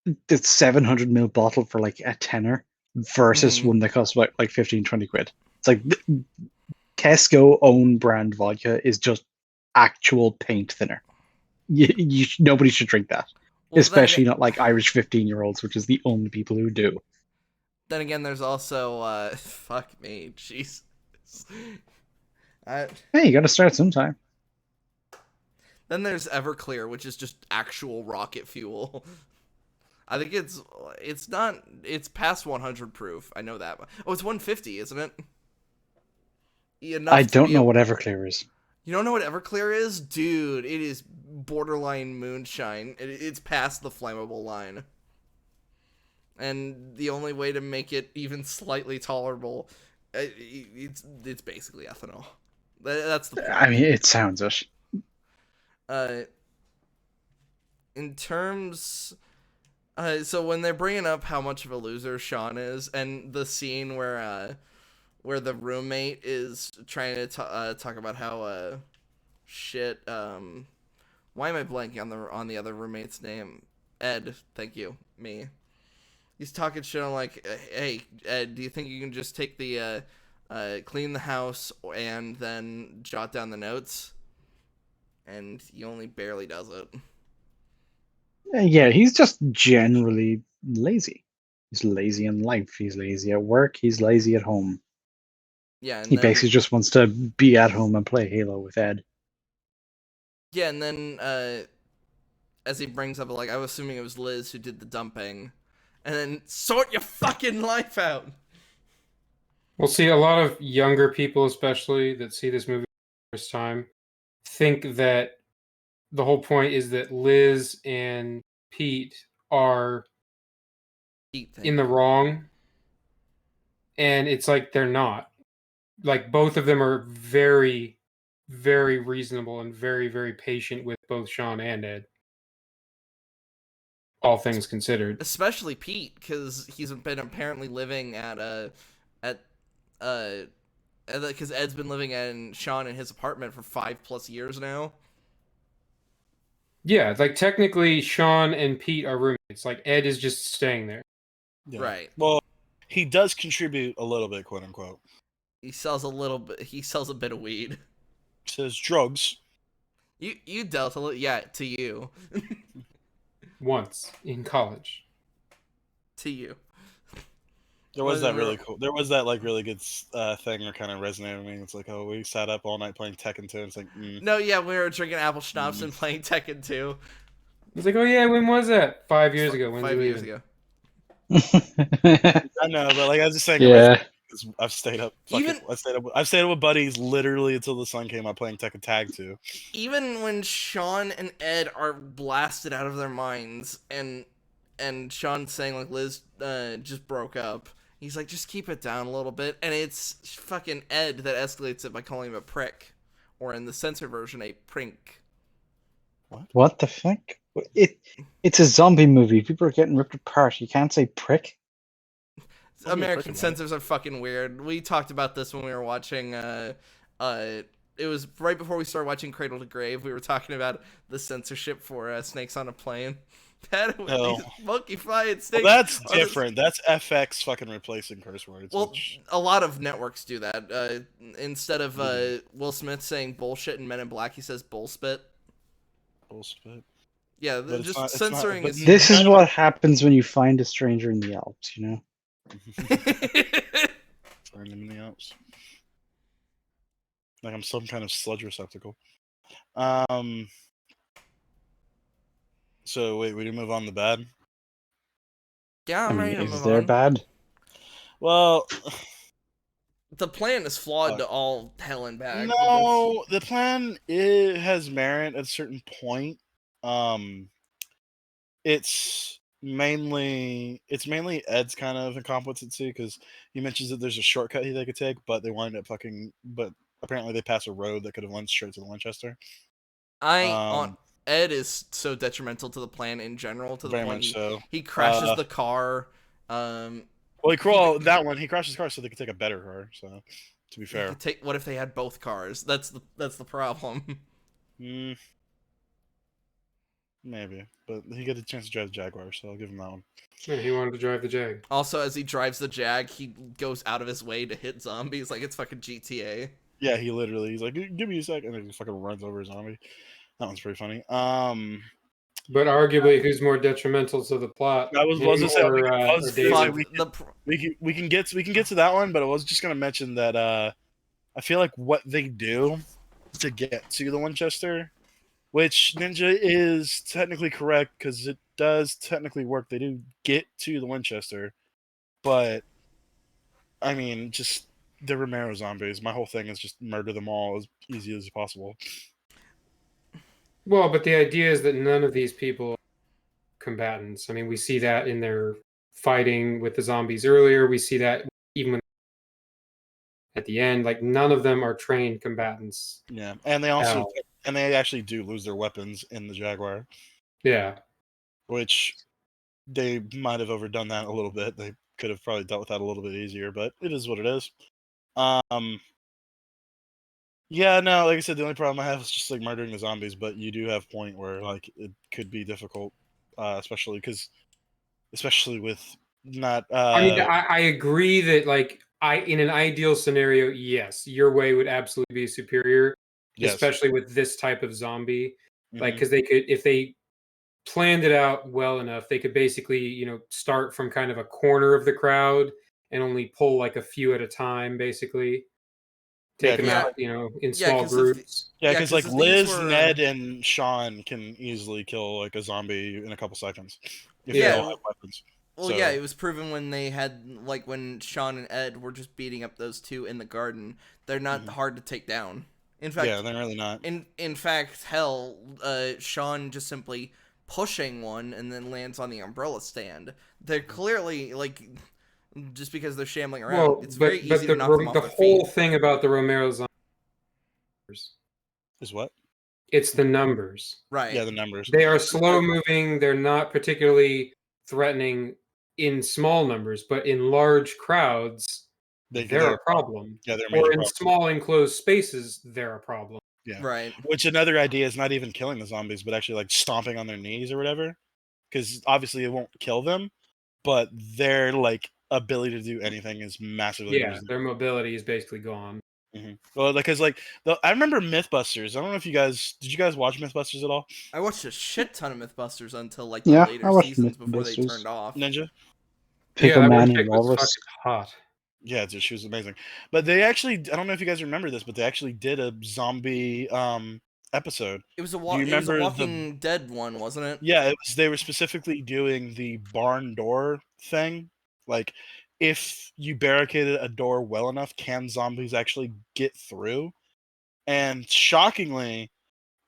the 700ml bottle for like a tenner versus one that costs about like 15-20 quid. It's like Tesco own brand vodka is just actual paint thinner. Nobody should drink that. Well, especially not like Irish 15-year-olds, which is the only people who do. Then again, there's also fuck me, Jesus. Hey, you gotta start sometime. Then there's Everclear, which is just actual rocket fuel. I think it's past 100 proof. I know that. Oh, it's 150, isn't it? I don't know what Everclear is. You don't know what Everclear is? Dude, it is borderline moonshine. It's past the flammable line. And the only way to make it even slightly tolerable, it's basically ethanol. That's the point. I mean, it sounds it. In terms... so when they're bringing up how much of a loser Shaun is, and the scene where the roommate is trying to talk about how shit. Why am I blanking on the other roommate's name? Ed. Thank you. Me. He's talking shit on like, hey Ed, do you think you can just take the clean the house and then jot down the notes? And he only barely does it. Yeah, he's just generally lazy. He's lazy in life. He's lazy at work. He's lazy at home. Yeah, and he basically just wants to be at home and play Halo with Ed. Yeah, and then as he brings up, like, I was assuming it was Liz who did the dumping, and then sort your fucking life out. Well, see, a lot of younger people, especially that see this movie for the first time, think that the whole point is that Liz and Pete are in the wrong, and it's like they're not. Like both of them are very, very reasonable and very, very patient with both Shaun and Ed. All things considered. Especially Pete, because he's been apparently living at because Ed's been living in Shaun in his apartment for 5+ years now. Yeah, like technically Shaun and Pete are roommates. Like Ed is just staying there. Yeah. Right. Well, he does contribute a little bit, quote unquote. He sells a little bit. He sells a bit of weed. Says drugs. You dealt a little, yeah, to you, Once in college. to you. There Well, was that then really cool. There was that like really good thing that kind of resonated with me. It's like, oh, we sat up all night playing Tekken 2. It's like, No, yeah, we were drinking apple schnapps and playing Tekken 2. It's like, oh yeah, when was that? 5 years ago. When's 5 it years leaving? ago. I know, but like I was just saying, Yeah. because I've stayed up. Even- I've stayed up with buddies literally until the sun came up playing Tekken Tag 2. Even when Shaun and Ed are blasted out of their minds, and Shaun's saying like Liz just broke up, he's like, just keep it down a little bit, and it's fucking Ed that escalates it by calling him a prick, or in the censored version, a prink. What the fuck? It's a zombie movie. People are getting ripped apart. You can't say prick. Don't be a prick American about it. censors are fucking weird. We talked about this when we were watching it was right before we started watching Cradle to Grave. We were talking about the censorship for Snakes on a Plane. Oh. These monkey flying snakes. Well, that's are the- different. That's FX fucking replacing curse words. Well, which, a lot of networks do that. Instead of Will Smith saying bullshit in Men in Black, he says bullspit. bullshit. Yeah, But it's just not- it's censoring not- is. but- This is what happens when you find a stranger in the Alps, you know? Find him in the Alps. Like I'm some kind of sludge receptacle. So wait, we do move on to bad. Yeah, I'm I ready mean, to is move there on. bad? Well, The plan is flawed to all hell and back. but no, the plan has merit at a certain point. It's mainly Ed's kind of incompetency because he mentions that there's a shortcut they could take, but they wind up but apparently they pass a road that could have led straight to the Winchester. Ed is so detrimental to the plan in general, to the Very point much so. he crashes the car. Well, he crashed his car so they could take a better car. So, to be fair, What if they had both cars? That's the problem. Maybe, but he got a chance to drive the Jaguar, so I'll give him that one. Yeah, he wanted to drive the Jag. Also, as he drives the Jag, he goes out of his way to hit zombies like it's fucking GTA. Yeah, he's like, give me a second, and he fucking runs over a zombie. That one's pretty funny. But arguably, who's more detrimental to the plot? I was gonna say, we can get to that one, but I was just gonna mention that I feel like what they do to get to the Winchester, which Ninja is technically correct because it does technically work. They do get to the Winchester, but I mean, just the Romero zombies. My whole thing is just murder them all as easy as possible. Well, but the idea is that none of these people are combatants. I mean, we see that in their fighting with the zombies earlier. We see that even when at the end, like none of them are trained combatants. Yeah, and they actually do lose their weapons in the Jaguar. Yeah, which they might have overdone that a little bit. They could have probably dealt with that a little bit easier, but it is what it is. Yeah, no, like I said, the only problem I have is just like murdering the zombies, but you do have a point where like it could be difficult, especially with not. I mean, I agree that like in an ideal scenario, yes, your way would absolutely be superior, especially with this type of zombie. Like, because they could, if they planned it out well enough, they could basically, start from kind of a corner of the crowd and only pull like a few at a time, basically. Take them out, in small groups. Yeah, because like Liz, Ned, and Shaun can easily kill like a zombie in a couple seconds if they all have weapons. Well, yeah, it was proven when they had like when Shaun and Ed were just beating up those two in the garden. They're not hard to take down. In fact, yeah, they're really not. In fact, hell, Shaun just simply pushing one and then lands on the umbrella stand. They're clearly like just because they're shambling around. Well, It's very but easy to knock them off the their whole feet. thing about the Romero zombies, Is what? it's the numbers. Right. Yeah, the numbers. They are slow moving. They're not particularly threatening in small numbers, but in large crowds, they're a problem. Yeah, they're a major Or in problem. small enclosed spaces, they're a problem. Yeah. Right. Which another idea is not even killing the zombies, but actually like stomping on their knees or whatever. Because obviously it won't kill them, but their like ability to do anything is massively Yeah, reduced. their mobility is basically gone. Well, because like I remember MythBusters. I don't know if you guys did. You guys watch MythBusters at all? I watched a shit ton of MythBusters until like Yeah, the I later watched seasons before they MythBusters. turned off. Ninja. Pickle that Man one and chick was Walrus. fucking hot. Yeah, dude, she was amazing. But they actually, I don't know if you guys remember this, but they actually did a zombie episode. It was a Do you it was a remember Walking Dead one, wasn't it? Yeah, it was. They were specifically doing the barn door thing. Like, if you barricaded a door well enough, can zombies actually get through? And shockingly,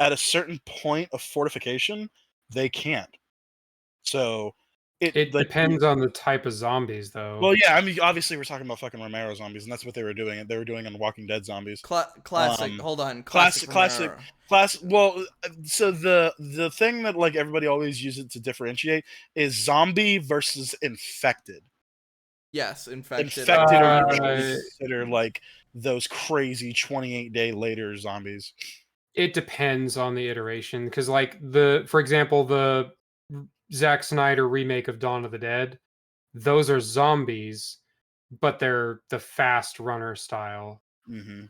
at a certain point of fortification, they can't. So It like, depends on the type of zombies, though. well, yeah, I mean, obviously we're talking about fucking Romero zombies, and that's what they were doing. They were doing on Walking Dead zombies. Classic. Hold on. Classic. Romero. Well, so the thing that like everybody always uses to differentiate is zombie versus infected. Yes, infected. Infected are usually considered like those crazy 28-day later zombies. It depends on the iteration, because like for example, the Zack Snyder remake of Dawn of the Dead, those are zombies, but they're the fast runner style. Mm-hmm.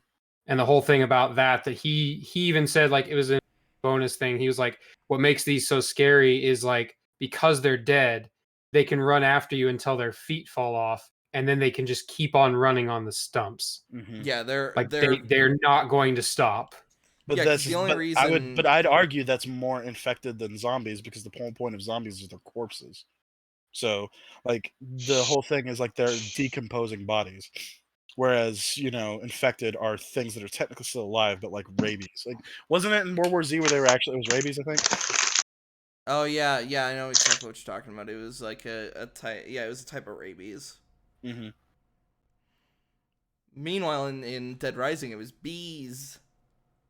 And the whole thing about that he even said, like, it was a bonus thing. He was like, what makes these so scary is like, because they're dead, they can run after you until their feet fall off, and then they can just keep on running on the stumps. Mm-hmm. Yeah, they're they're not going to stop. But Yeah, 'cause that's the only reason- but I'd argue that's more infected than zombies, because the whole point of zombies is they're corpses. So like the whole thing is like they're decomposing bodies. Whereas, infected are things that are technically still alive, but like rabies. Like, wasn't it in World War Z where they were actually, it was rabies, I think? Oh yeah, I know exactly what you're talking about. It was like a type. Yeah, it was a type of rabies. Mm-hmm. Meanwhile, in Dead Rising, it was bees.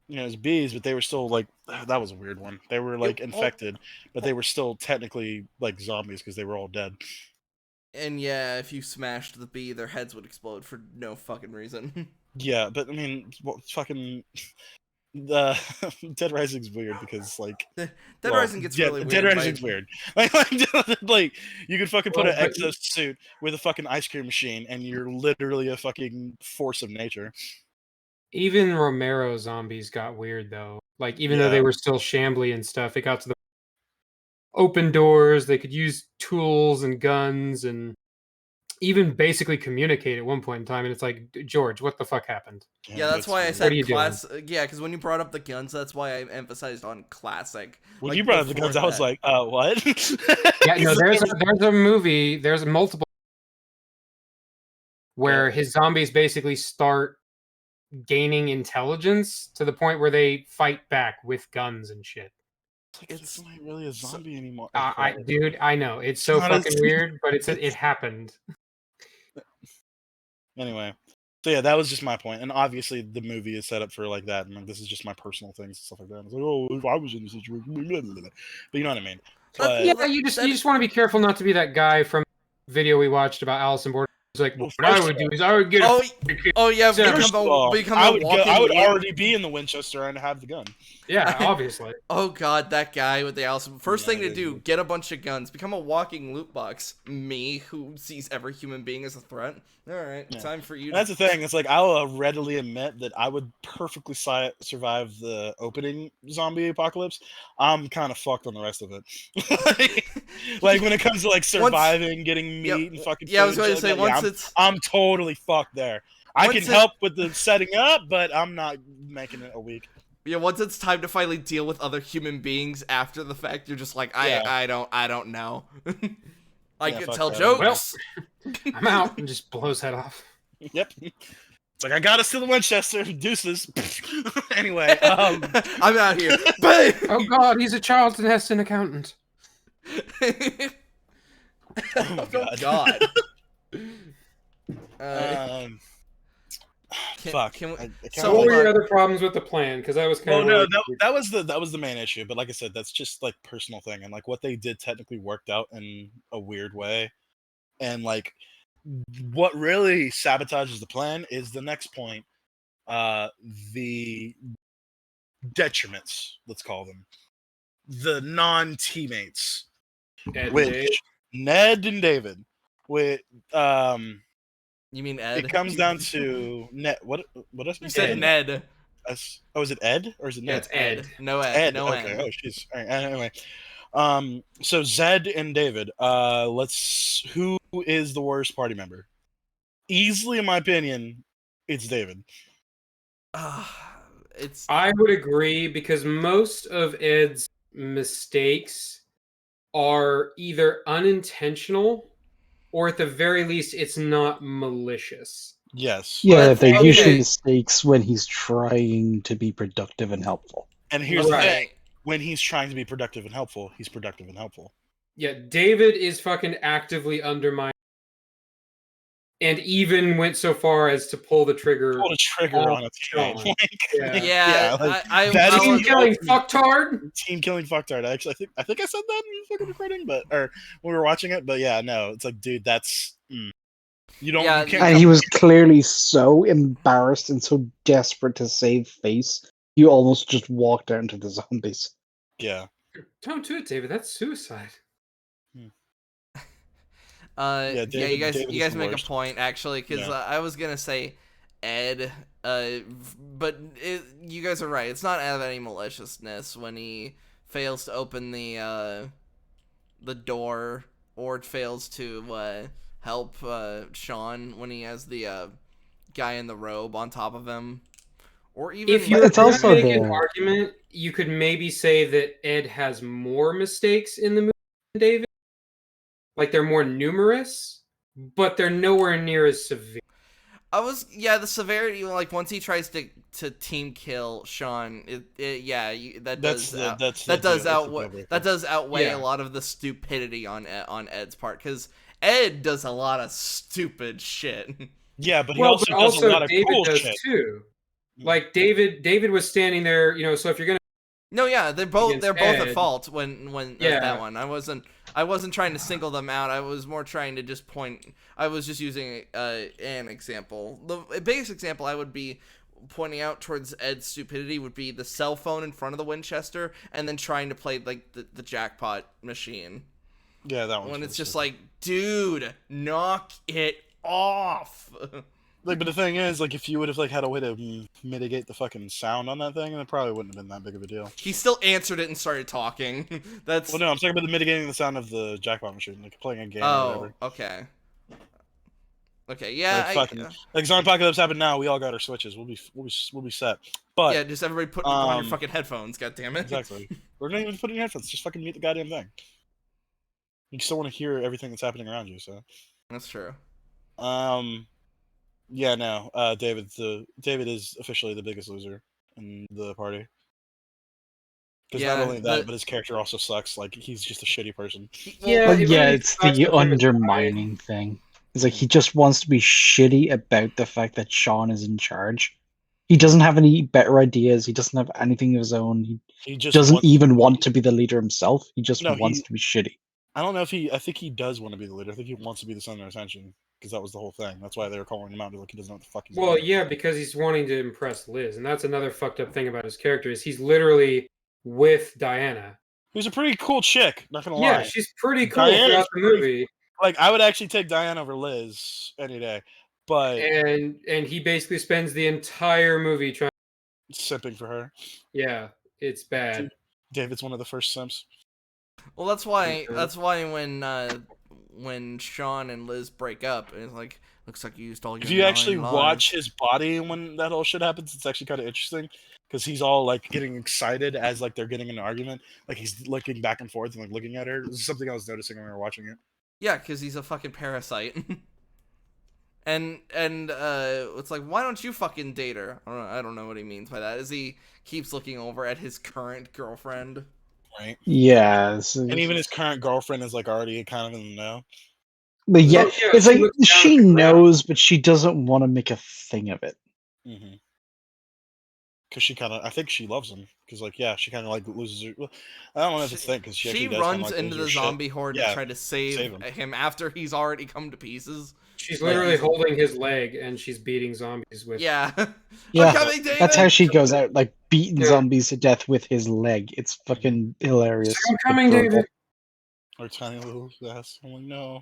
It was bees, but they were still like, that was a weird one. They were like infected, but they were still technically like zombies because they were all dead. And yeah, if you smashed the bee, their heads would explode for no fucking reason. Yeah, but I mean, fucking the Dead Rising's weird because like Dead Rising gets really weird. Dead Rising's weird. Like you could fucking put an exosuit with a fucking ice cream machine, and you're literally a fucking force of nature. Even Romero zombies got weird though. Like, even though they were still shambly and stuff, it got to the open doors. They could use tools and guns and even basically communicate at one point in time. And it's like, George, what the fuck happened? Yeah, that's why I said class. Yeah, because when you brought up the guns, that's why I emphasized on classic. When you brought up the guns, I was like, what? Yeah, no, there's a movie, there's multiple where his zombies basically start gaining intelligence to the point where they fight back with guns and shit. It's not really a zombie anymore. Dude, I know it's so fucking weird, but it happened. Anyway, so yeah, that was just my point, and obviously the movie is set up for like that, and like, this is just my personal things and stuff like that. It's like, oh, if I was in the situation, but you know what I mean. But, yeah, you just want to be careful not to be that guy from the video we watched about Alice in Borderland. Like, what I would do is I would get I would already be in the Winchester and have the gun. Yeah, obviously. Oh god, that guy with the Alice. First thing to do, get a bunch of guns, become a walking loot box. Me, who sees every human being as a threat. All right, time for you. That's the thing. It's like, I will readily admit that I would perfectly survive the opening zombie apocalypse. I'm kind of fucked on the rest of it. like when it comes to like surviving, getting meat and fucking. Yeah, I was going to say I'm totally fucked there. I can help with the setting up, but I'm not making it a week. Yeah, once it's time to finally deal with other human beings after the fact, you're just like, I don't know. I can tell jokes. Well, I'm out, and just blows head off. Yep. It's like, I got us to the Winchester. Deuces. Anyway, I'm out here. Oh God, he's a Charlton Heston accountant. Oh God. Um, Can, fuck. can we, I so What kinda were hold your on. other problems with the plan? Because I was kind Well, of no, really. that was the main issue. But like I said, that's just like personal thing, and like what they did technically worked out in a weird way. And like what really sabotages the plan is the next point. Uh, the detriments, let's call them, the non-teammates, Ed and Dave. which Ned and David, with You mean it Ed? comes down to Ned. What did I You say? said Ned. Oh, is it Ed or is it Yeah, Ned? it's Ed. No It's Ed. Ed. No Okay. N. Oh, jeez. All right. Anyway, so Zed and David. Let's. Who is the worst party member? Easily, in my opinion, it's David. It's I would agree because most of Ed's mistakes are either unintentional or at the very least it's not malicious. Yes. well. Yeah, That's they're usually okay. mistakes when he's trying to be productive and helpful. And here's the thing: Okay. when he's trying to be productive and helpful, he's productive and helpful. Yeah, David is fucking actively undermining and even went so far as to pull the trigger Pull the trigger on on a teammate. Sean. Yeah. Yeah, Like I that is Team the killing ultimate fucktard. team killing fucktard. Actually, I think I said that in the fucking recording, but or when we were watching it. But yeah, no, it's like, dude, that's you yeah. can't And come. he was clearly so embarrassed and so desperate to save face, you almost just walked out into the zombies. Yeah. Don't do it, David. That's suicide. Yeah, Yeah, David you is guys the make a worst. point actually, because Yeah. I was gonna say Ed, but you guys are right. It's not out of any maliciousness when he fails to open the door or fails to help Shaun when he has the guy in the robe on top of him, or even If you But were it's going to also make an the argument, you could maybe say that Ed has more mistakes in the movie than David. Like they're more numerous, but they're nowhere near as severe. the severity, like once he tries to team kill Shaun, that That's does the that's the that does deal. That's the deal outweigh breaker. that does outweigh a Yeah. lot of the stupidity on Ed's part, because Ed does a lot of stupid shit. Yeah, but he Well, also but does a also lot of David cool does shit. too. Mm. Like David was standing there, so if you're gonna No, yeah, they're against both at Ed, fault when yeah, that one. I wasn't trying to single them out. I was more trying to just point. I was just using an example. The biggest example I would be pointing out towards Ed's stupidity would be the cell phone in front of the Winchester, and then trying to play like the jackpot machine. Yeah, that one's When really it's just stupid. like, dude, knock it off. Like, but the thing is, like, if you would have like had a way to mitigate the fucking sound on that thing, then it probably wouldn't have been that big of a deal. He still answered it and started talking. That's Well, no, I'm talking about the mitigating the sound of the jackpot machine, like playing a game or oh, whatever. okay. Okay, yeah, Like fucking like Zombie Apocalypse happened now. We all got our switches. We'll be set. But yeah, just everybody put on your um, fucking headphones. God damn it. exactly. We're not even putting your headphones. Just fucking mute the goddamn thing. You still want to hear everything that's happening around you. So, That's true. yeah, no. David is officially the biggest loser in the party. Because not Yeah, only that, but his character also sucks. Like he's just a shitty person. yeah, But it yeah, really it's sucks the with him aside. undermining thing. It's like he just wants to be shitty about the fact that Shaun is in charge. He doesn't have any better ideas. He doesn't have anything of his own. He He just doesn't wants. even want to be the leader himself. He just No, wants to be shitty. I don't know if he. I think he does want to be the leader. I think he wants to be the center of attention because that was the whole thing. That's why they were calling him out. Like he doesn't know what the fuck he's Well, doing. yeah, because he's wanting to impress Liz, and that's another fucked up thing about his character is he's literally with Diana. Who's a pretty cool chick. Not gonna Yeah, lie. she's pretty cool Diana's throughout the pretty. movie, Like I would actually take Diana over Liz any day, but and he basically spends the entire movie trying. simping for her. Yeah, it's bad. David's one of the first simps. Well, that's why. Mhm. That's why when Shaun and Liz break up, it's like, looks like you used all your. If you actually 9 watch lives. his body when that whole shit happens, it's actually kind of interesting because he's all like getting excited as like they're getting in an argument, like he's looking back and forth and like looking at her. This is something I was noticing when we were watching it. Yeah, because he's a fucking parasite. and it's like, why don't you fucking date her? I don't know what he means by that. As he keeps looking over at his current girlfriend. Right. Yeah. And even his current girlfriend is like already kind of in the know. But yeah, Oh, yeah, it's she like looks down she at the ground. knows, but she doesn't want to make a thing of it. Because she kind of, I think she loves him. Because like, yeah, she kind of like loses her. Well, I don't know if it's a thing because she actually does kind of runs like into lose the her zombie shit. horde Yeah, to try to save him. him after he's already come to pieces. She's Like, literally holding his leg and she's beating zombies with. Yeah. Yeah, I'm coming, David! that's how she goes out, like beating Yeah. zombies to death with his leg. It's fucking hilarious. I'm coming, Adorable. David. Or tiny little ass. I'm like, no.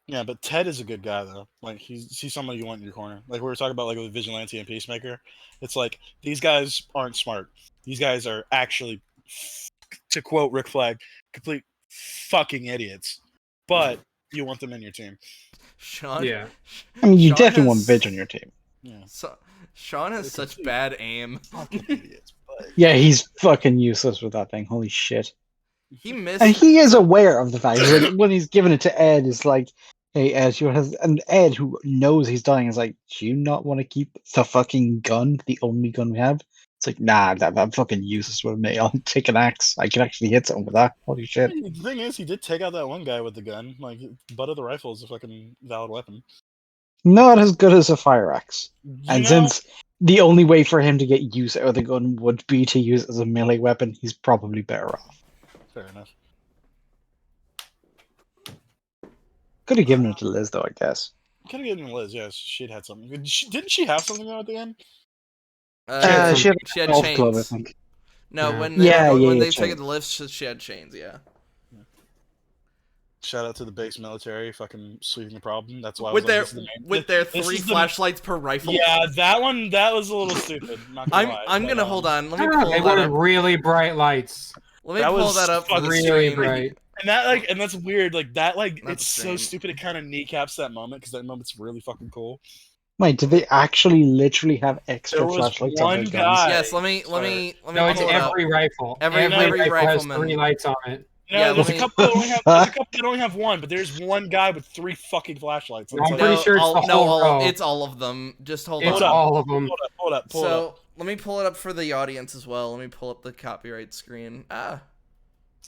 Yeah, but Ted is a good guy though. Like he's somebody you want in your corner. Like we were talking about, like with Vigilante and Peacemaker. It's like these guys aren't smart. These guys are actually, to quote Rick Flag, complete fucking idiots. But you want them in your team. Shaun. Yeah. I mean, you Shaun definitely want has- Vidge on your team. Yeah, Shaun has They're such complete bad aim. fucking idiots. But Yeah, he's fucking useless with that thing. Holy shit. He And missed. he is aware of the fact. He's like, when he's giving it to Ed, it's like, hey, Ed, you has, and Ed, who knows he's dying, is like, do you not want to keep the fucking gun, the only gun we have? It's like, nah, that fucking useless with me. I'll take an axe. I can actually hit something with that. Holy shit. the thing is, he did take out that one guy with the gun. Like, butt of the rifle is a fucking valid weapon. Not as good as a fire axe. You And know, since the only way for him to get use out of the gun would be to use it as a melee weapon, he's probably better off. fair enough. Could have given it to Liz, though, I guess. Could have given him Liz. Yeah, she'd had something. Didn't she have something though at the end? She had She had golf chains. club, I think. No, Yeah. when they Yeah, when yeah, they took chains. it the lifts, she had chains. Yeah. Shout out to the base military, fucking sweeping the problem. That's why I was With like, their this is the main, with their this 3 is the- flashlights per rifle. Yeah, that was a little stupid. Not gonna lie, I'm but, gonna hold on. Let me Ah, pull they that wanted up. really bright lights. Let me that pull was that up for the Really stream. bright. And that and that's weird. Like that, like Not it's the so stream. stupid. It kind of kneecaps that moment because that moment's really fucking cool. Wait, did they actually literally have extra There was flashlights on one their guns? guy. Yes, let me No, it's pull it up. every rifle. Every rifle has rifleman. 3 lights on it. No, Yeah, there's let a me- couple that only have. The There's a fuck? couple that only have one, but there's one guy with 3 fucking flashlights. And I'm it's pretty like, sure it's the whole row. it's all of them. Just hold It's on. up. all of them. Hold up. So let me pull it up for the audience as well. Let me pull up the copyright screen. I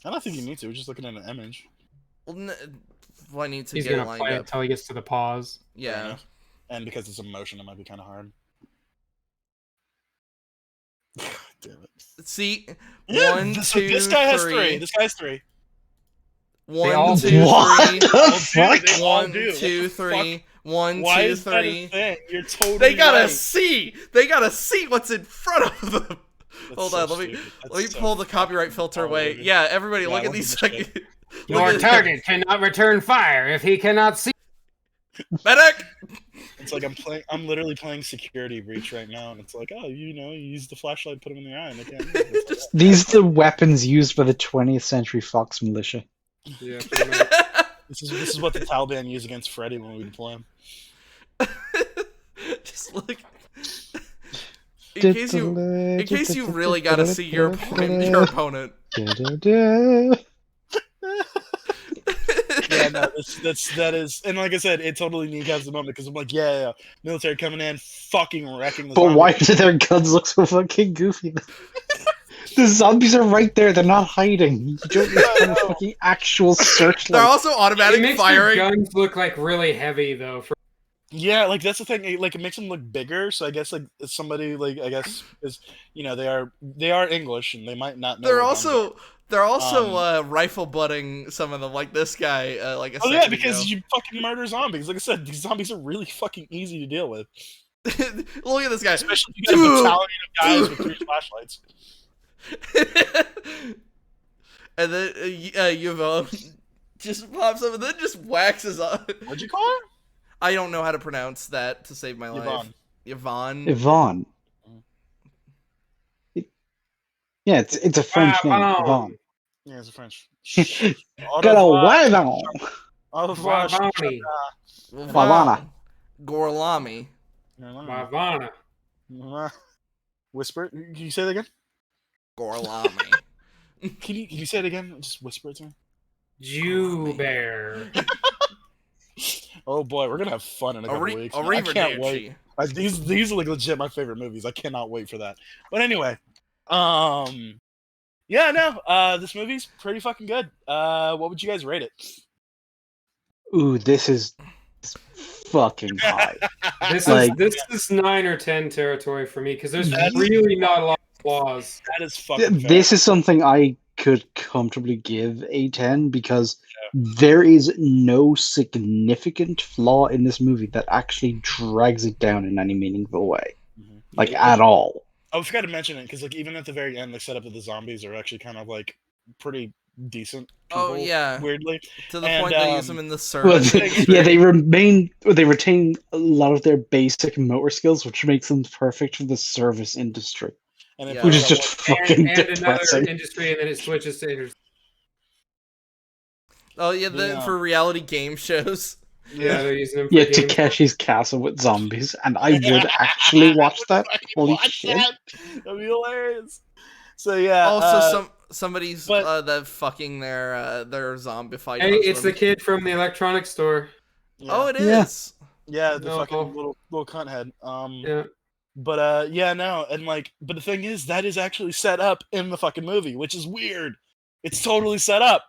don't think you need to. We're just looking at an image. Well, I need to He's get it gonna lined play it up. until he gets to the pause. Fair Yeah. enough. And because it's a motion, it might be kind of hard. Damn it. See, Yeah, one, so two, this guy has 3. three. This guy has 3. One, all two, do. What three. the All do. fuck? They all One, do. What two, the three. fuck? 1, Why 2, is that a 3. thing? You're totally They gotta right. see. They gotta see what's in front of them. That's Hold so on, let me stupid. That's let me so pull the fucking copyright filter away. retarded. Yeah, everybody, Yeah, look at look these. at this shit. Your target cannot return fire if he cannot see. Medic. It's like I'm literally playing Security Breach right now, and it's like, oh, you use the flashlight, put them in the eye, and they can't. Move. It's like, These are the weapons used by the 20th Century Fox militia. Yeah, pretty much. this is what the Taliban use against Freddy when we deploy him. Just look. In case you really gotta see your opponent. Yeah, no, that is, and like I said, it totally kneecaps the moment because I'm like, yeah, military coming in, fucking wrecking the. But why zombies. do their guns look so fucking goofy? The zombies are right there. They're not hiding. You don't need to have a fucking actual searchlight. They're also It automatic makes firing. their guns look like really heavy though. Yeah, like that's the thing. It makes them look bigger. So I guess like it's somebody like I guess is they are English and they might not know. They're what guns are. also rifle butting some of them, like this guy. Like a Oh yeah, second because ago. you fucking murder zombies. Like I said, these zombies are really fucking easy to deal with, Look at this guy. especially if you got a battalion of guys with 3 flashlights. And then Yvonne just pops up and then just waxes up. What'd you call her? I don't know how to pronounce that to save my life. Yvonne. Yvonne. Yeah, it's a French name. Yvonne. Yeah, it's a French. Got a wave on. Au revoir. Vavani. Havana. Gorlami. Vavana. Whisper. Can you say that again? Gorlami. Can you say it again? Just whisper it to me. Jew bear. Oh boy, we're gonna have fun in a couple weeks. Man. I can't wait. Arrivederci. These are like legit my favorite movies. I cannot wait for that. But anyway, yeah, no, this movie's pretty fucking good. What would you guys rate it? Ooh, this is fucking high. This Like- is 9 or 10 territory for me because there's That's- really not a lot of flaws. That is fucking fair. This is something I could comfortably give a 10 because there is no significant flaw in this movie that actually drags it down in any meaningful way. Mhm. Like, at all. I forgot to mention it because like even at the very end, the setup of the zombies are actually kind of like pretty decent people. Oh, yeah. Weirdly. To the And, point they use them in the Well, service. yeah, they retain a lot of their basic motor skills, which makes them perfect for the service industry, And it Yeah. which plays is out just one- fucking And another depressing. industry, and then it switches to Oh yeah, Yeah. for reality game shows. yeah, they're using them for Yeah, games. Takeshi's Castle with zombies, and I would actually watch that. I would Holy watch shit! that. That'd be hilarious. So yeah. Also, somebody's but- that fucking their zombified. Hey, it's the husband. kid from the electronics store. Yeah. Oh, it Yeah. is. Yeah, the No. fucking little cunt head. Yeah. But yeah, no, and like, but the thing is, that is actually set up in the fucking movie, which is weird. It's totally set up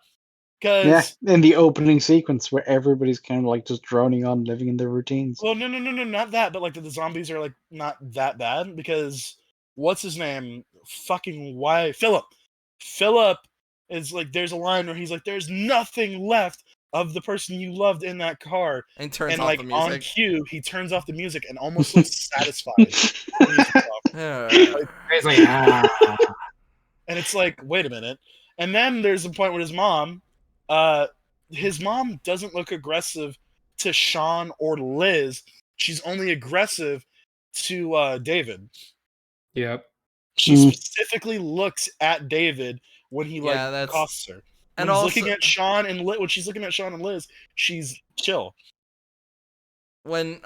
because Yeah, in the opening sequence where everybody's kind of like just droning on, living in their routines. well, no, not that, but like the zombies are like not that bad because what's his name? Fucking why Philip? Philip is like, there's a line where he's like, "There's nothing left of the person you loved in that car," And turns and off like the on music. cue, he turns off the music and almost looks satisfied. when he's off. It's like, And it's like, wait a minute. And then there's a point where his mom doesn't look aggressive to Shaun or Liz. She's only aggressive to David. yep. She Mm. specifically looks at David when he like Yeah, that's- accosts her. When and he's also, looking at Shaun and when she's looking at Shaun and Liz, she's chill. when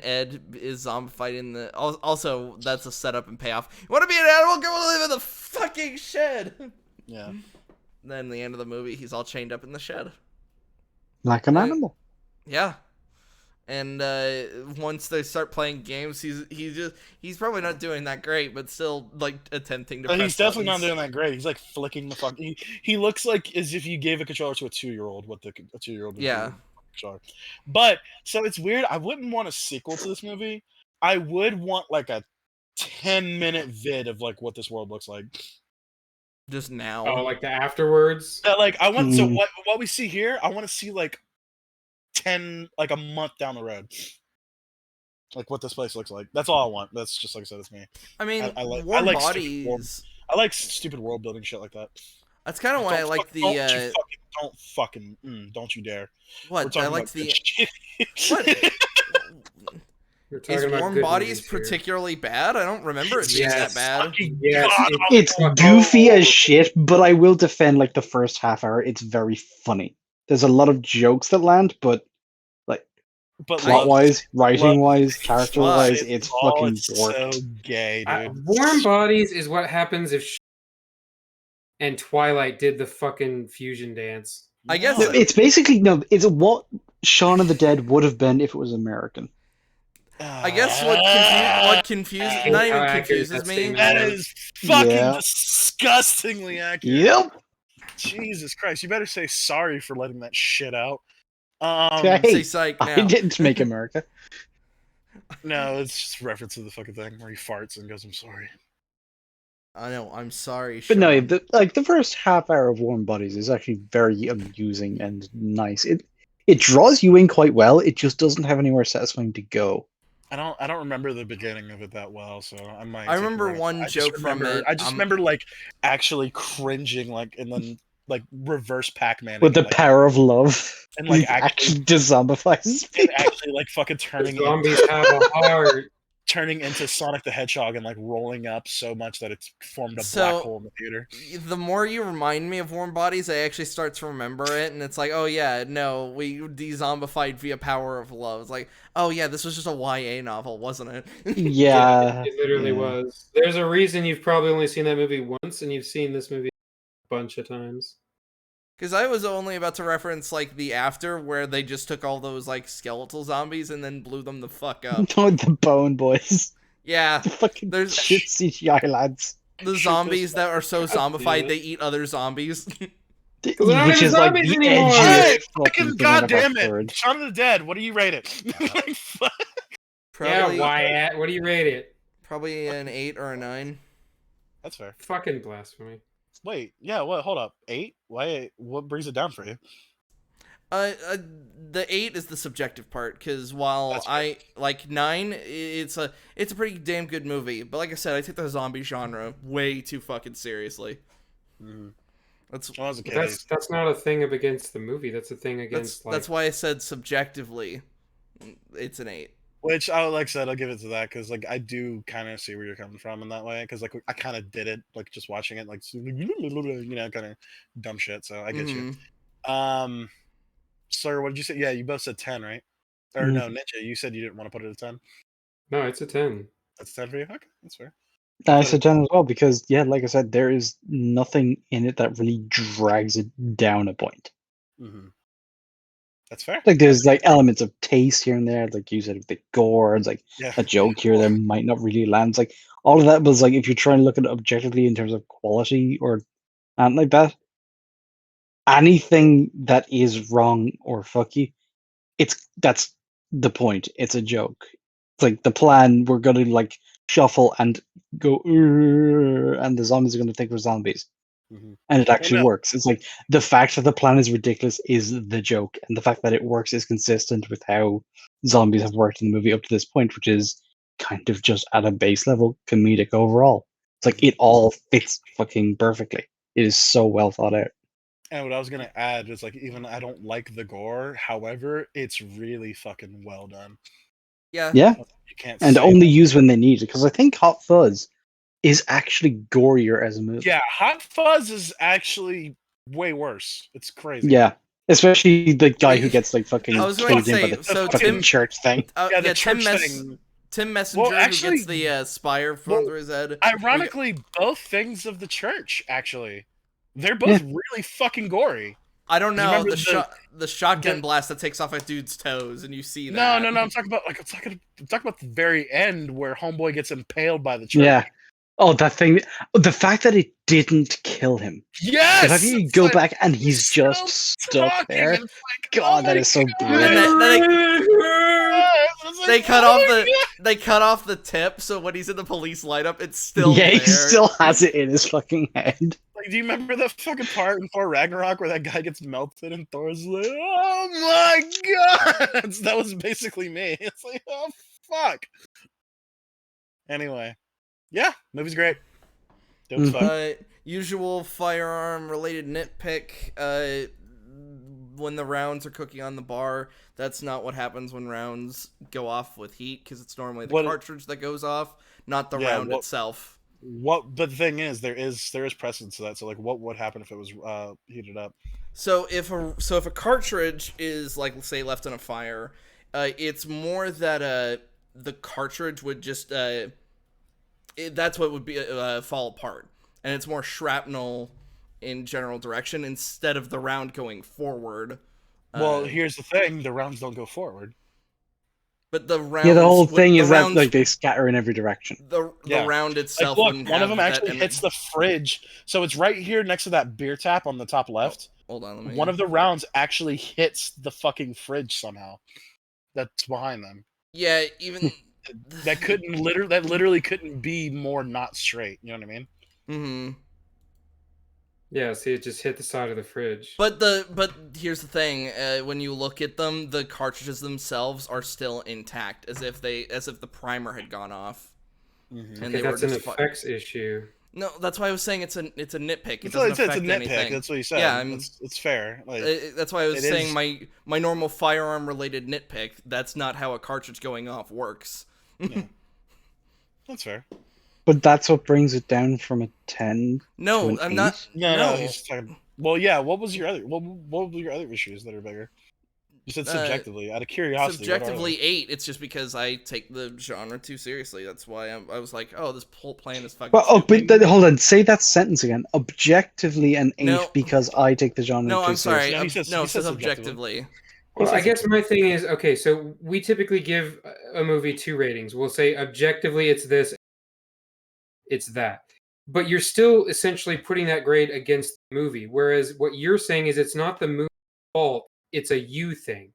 Ed is zombified in the also that's a setup and payoff. You want to be an animal? Go live in the fucking shed. Yeah. Then the end of the movie, he's all chained up in the shed. Like an Uh, animal. Yeah. And once they start playing games, he's probably not doing that great, but still like attempting to. But press he's definitely not buttons. doing that great. He's like flicking the fuck. He looks like as if you gave a controller to a 2-year-old. What a 2-year-old would do Yeah. with a controller. But so it's weird. I wouldn't want a sequel to this movie. I would want like a 10-minute vid of like what this world looks like. Just now. Oh, like the afterwards. That, like I want. So Mm. what we see here, I want to see like a month down the road. Like what this place looks like. That's all I want. That's just like I said, it's me. I mean, I like- I warm like stupid bodies. I like stupid world building shit like that. That's kind of why I Don't like fuck- the don't you dare. what? I talking liked about the good shit. what? We're talking Is about warm good bodies movies here. particularly bad? I don't remember it being Yes. that bad. Fucking Yes, God, It's Oh. goofy as shit, but I will defend like the first half hour. It's very funny. There's a lot of jokes that land, but but plot wise, writing wise, character wise, Fuck, it's all fucking it's warped. so gay, dude. Warm Bodies is what happens if and Twilight did the fucking fusion dance. I guess No, it's basically it's what Shaun of the Dead would have been if it was American. I guess what confuses hate not even how accurate confuses that me. statement That was. is fucking Yeah. disgustingly accurate. Yep. Jesus Christ, you better say sorry for letting that shit out. Okay. Say psych I now. didn't make America. No, it's just a reference to the fucking thing where he farts and goes, "I'm sorry." I know. I'm sorry. But no, Shaun. the first half hour of Warm Bodies is actually very amusing and nice. It draws you in quite well. It just doesn't have anywhere satisfying to go. I don't remember the beginning of it that well, so I might. I take remember your word. one I just joke from remember- it, I just remember like actually cringing, like and then like reverse Pac-Man With the like, power of love, and like he actually dezombifies and people. actually like fucking The zombies have a heart. turning into Sonic the Hedgehog and like rolling up so much that it's formed a So- black hole in the theater. The more you remind me of Warm Bodies, I actually start to remember it, and it's like, oh yeah, no, we de-zombified via power of love. It's like, oh yeah, this was just a YA novel, wasn't it? Yeah, It literally yeah. was. There's a reason you've probably only seen that movie once, and you've seen this movie a bunch of times. Because I was only about to reference like the after where they just took all those like skeletal zombies and then blew them the fuck up. The Bone Boys, Yeah, the fucking There's- shit CGI lads. the Shoot zombies this that are so fuck, zombified dude. they eat other zombies. 'Cause they're not which even is like zombies the anymore! edgiest Fucking fucking thing I've ever goddamn it! heard. Shaun of the Dead. What do you rate it? Like, fuck. Probably, Yeah, Wyatt, what do you rate it? probably an 8 or a 9. That's fair. Fucking blasphemy. Wait, yeah. What? Hold up. 8? Why? What brings it down for you? The 8 is the subjective part, because while That's fair. I like 9, it's a pretty damn good movie. But like I said, I take the zombie genre way too fucking seriously. Mm. That's When I was a But kid, that's not a thing up against the movie. That's a thing against that's why I said subjectively, it's an 8. which I like I said, I'll give it to that because like I do kind of see where you're coming from in that way because like I kind of did it like just watching it like kind of dumb shit. So I get you. Sir, what did you say? Yeah, you both said 10, right? Or no, Ninja, you said you didn't want to put it at 10. No, it's a 10. That's 10 for you. Okay, that's fair. I Put said it- 10 as well because, yeah, like I said, there is nothing in it that really drags it down a point. Mhm. That's fair. Like, there's like elements of taste here and there, like you said, with the gore, and like Yeah. a joke here that might not really land. It's like all of that was like, if you're trying to look at it objectively in terms of quality or anything like that, anything that is wrong or fucky, that's the point. It's a joke. It's like the plan. We're gonna like shuffle and go, and the zombies are gonna think we're zombies, Mhm. and it actually no. works. It's like the fact that the plan is ridiculous is the joke, and the fact that it works is consistent with how zombies have worked in the movie up to this point, which is kind of just at a base level comedic overall. It's like it all fits fucking perfectly. It is so well thought out. And what I was gonna add is like even I don't like the gore, however, it's really fucking well done. Yeah. Yeah, You can't and say only that. use when they need it, because I think Hot Fuzz is actually gorier as a movie. Yeah, Hot Fuzz is actually way worse. It's crazy. Yeah, especially the guy who We- gets like fucking I was going to caved in by say, the so fucking Tim, church thing. Yeah, the Tim, church thing. Tim Messenger, who actually- gets the spire well, thrown through his head. Ironically, both things of the church actually, they're both really fucking gory. I don't know remember the shotgun the- blast that takes off a dude's toes, and you see No, that. no. I'm talking about I'm talking about the very end where Homeboy gets impaled by the church. Yeah. Oh, that thing. The fact that it didn't kill him. Yes. The fact that you It's go like, back and he's still just stuck talking, there. and it's like, God, oh that my is so God. brutal. And It's like, they cut oh off my the God. they cut off the tip, so when he's in the police lineup, it's still Yeah, there. he still has it in his fucking head. Like, do you remember the fucking part in Thor Ragnarok where that guy gets melted and Thor's like, oh my God. That was basically me. It's like, oh fuck. Anyway, yeah, movie's great. Dope as fuck. Usual firearm related nitpick. When the rounds are cooking on the bar, that's not what happens when rounds go off with heat, because it's normally the cartridge that goes off, not the round itself. But the thing is, there is precedence to that. So like, what would happen if it was heated up? So if a cartridge is, like, say, left on a fire, it's more that the cartridge would just that's what would be fall apart, and it's more shrapnel in general direction instead of the round going forward. Well, here's the thing: the rounds don't go forward. But the rounds, Yeah, the whole thing is rounds, that like they scatter in every direction. The round itself. Like, look, one of them actually hits the fridge, so it's right here next to that beer tap on the top left. Hold on, one of the rounds actually hits the fucking fridge somehow. That's behind them. Yeah, even that literally couldn't be more not straight. You know what I mean? Mm-hmm. Yeah, see, it just hit the side of the fridge. But here's the thing: when you look at them, the cartridges themselves are still intact, as if the primer had gone off. Mm-hmm. And okay, that's an effects issue. No, that's why I was saying it's a nitpick. It's a nitpick. That's what you said. Yeah, it's fair. Like, that's why I was saying my normal firearm related nitpick. That's not how a cartridge going off works. Yeah. That's fair. But that's what brings it down from a 10. No, to an I'm 8? not. No. He's talking. Well, yeah. What were your other issues that are bigger? You said subjectively, out of curiosity. Subjectively 8. It's just because I take the genre too seriously. That's why I was like, oh, this whole plan is fucking. But hold on, say that sentence again. Objectively an 8 because I take the genre too seriously. No, I'm sorry. He says objectively. Well, I guess my thing is, okay, so we typically give a movie 2 ratings. We'll say objectively it's this, it's that. but you're still essentially putting that grade against the movie. Whereas what you're saying is it's not the movie's fault; it's a you thing.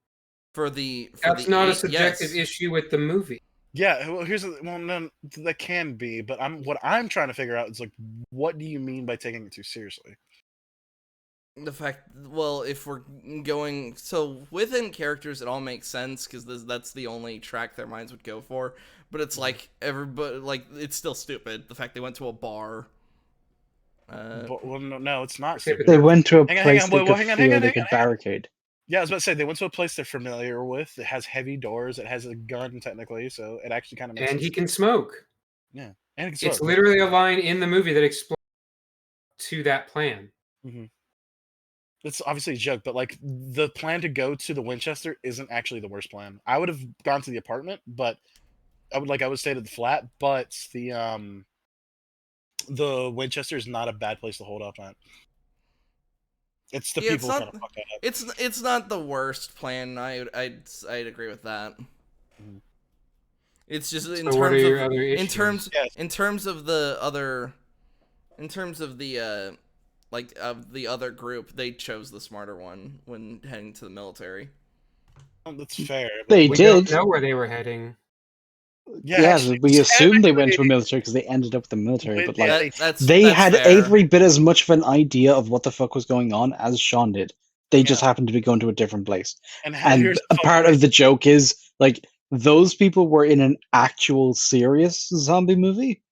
That's not a subjective issue with the movie. Yeah, well, no, that can be, but what I'm trying to figure out is like, what do you mean by taking it too seriously? The fact, well, if we're going so within characters, it all makes sense because that's the only track their minds would go for. But it's like everybody, like it's still stupid. The fact they went to a bar. Well, no, it's not Okay, stupid. They went to a Hang on, place hang on, they well, could hang on, feel hang on, they hang could on, hang on. barricade. Yeah, I was about to say they went to a place they're familiar with. It has heavy doors. It has a gun, technically, so it actually kind of makes And sense. he can smoke. Yeah, and he can It's smoke. literally a line in the movie that explains to that plan. Mm-hmm. It's obviously a joke, but like the plan to go to the Winchester isn't actually the worst plan. I would have gone to the apartment, but I would stay to the flat. But the Winchester is not a bad place to hold up at. It's the people who kind of fuck that up. It's not the worst plan. I'd agree with that. Mm-hmm. It's just So what are your other issues? in terms of the other like of the other group, they chose the smarter one when heading to the military. Oh, that's fair. They We did. don't know where they were heading. Yeah, Yeah, actually, we assumed they went to a military because they ended up with the military, but like they had fair. every bit as much of an idea of what the fuck was going on as Shaun did. They just Yeah. happened to be going to a different place. And And here's a part of the joke is like those people were in an actual serious zombie movie.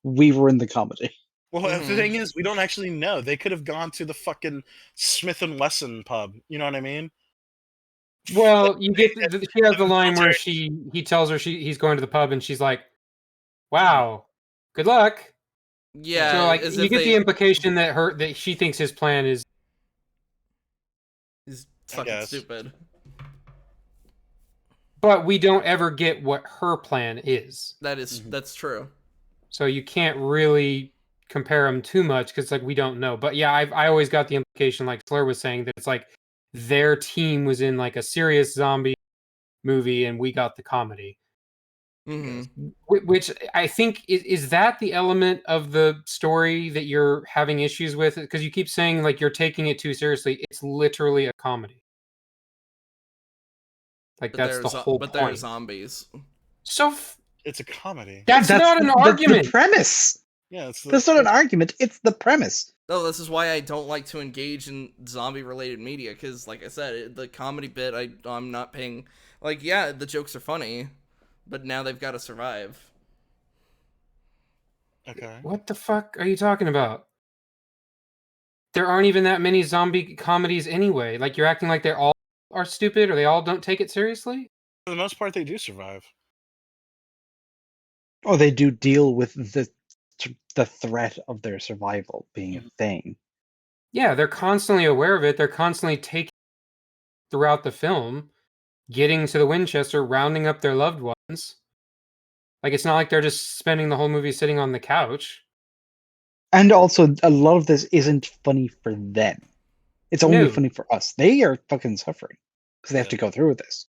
We were in the comedy. Well, the thing is, we don't actually know. They could have gone to the fucking Smith and Wesson pub. You know what I mean? Well, you get she has the line where he tells her he's going to the pub and she's like, "Wow, good luck." Yeah, so like you get the implication that she thinks his plan is fucking stupid. But we don't ever get what her plan is. That's true. So you can't really compare them too much because like we don't know. But yeah, I always got the implication, like Fleur was saying, that it's like their team was in like a serious zombie movie and we got the comedy. Mm-hmm. Which I think is that the element of the story that you're having issues with? Because you keep saying like you're taking it too seriously. It's literally a comedy. Like that's the whole point. But they're zombies. So it's a comedy. That's not an argument. The premise. Yeah, that's not an argument. It's the premise. No, this is why I don't like to engage in zombie-related media because, like I said, the comedy bit, I'm not paying. Like, yeah, the jokes are funny, but now they've got to survive. Okay. What the fuck are you talking about? There aren't even that many zombie comedies anyway. Like, you're acting like they all are stupid or they all don't take it seriously? For the most part, they do survive. Or they do deal with the threat of their survival being a thing. Yeah, they're constantly aware of it. They're constantly taking throughout the film, getting to the Winchester, rounding up their loved ones. Like, it's not like they're just spending the whole movie sitting on the couch. And also, a lot of this isn't funny for them. It's only funny for us. They are fucking suffering because they have to go through with this.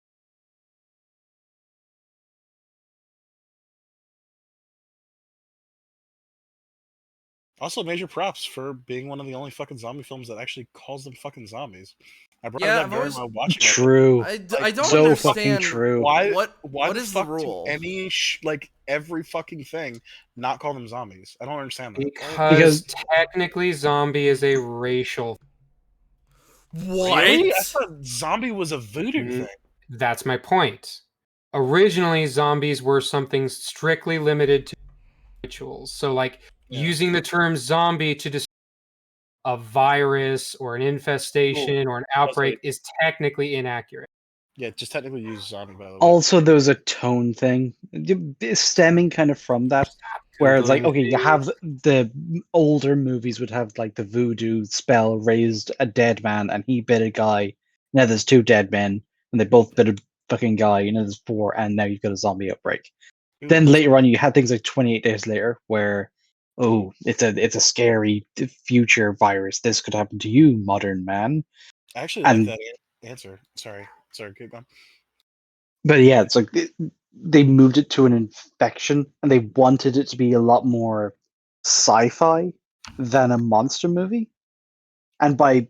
Also, major props for being one of the only fucking zombie films that actually calls them fucking zombies. I brought it up during my watching. True. I don't so understand fucking true. Why what the is fuck the rule? Any like every fucking thing not call them zombies? I don't understand that. Because technically, zombie is a racial. What? Really? I thought zombie was a voodoo thing. That's my point. Originally, zombies were something strictly limited to rituals. So, like using the term zombie to describe a virus or an infestation or an outbreak is technically inaccurate. Yeah, just technically use zombie, by the way. Also, there's a tone thing stemming kind of from that, where it's like, okay, you have the older movies would have like the voodoo spell raised a dead man and he bit a guy. Now there's 2 dead men and they both bit a fucking guy. You know, there's 4, and now you've got a zombie outbreak. Then later on, you had things like 28 Days Later, where it's a scary future virus. This could happen to you, modern man. I actually like that answer. Sorry, keep going. But yeah, it's like they moved it to an infection, and they wanted it to be a lot more sci-fi than a monster movie. And by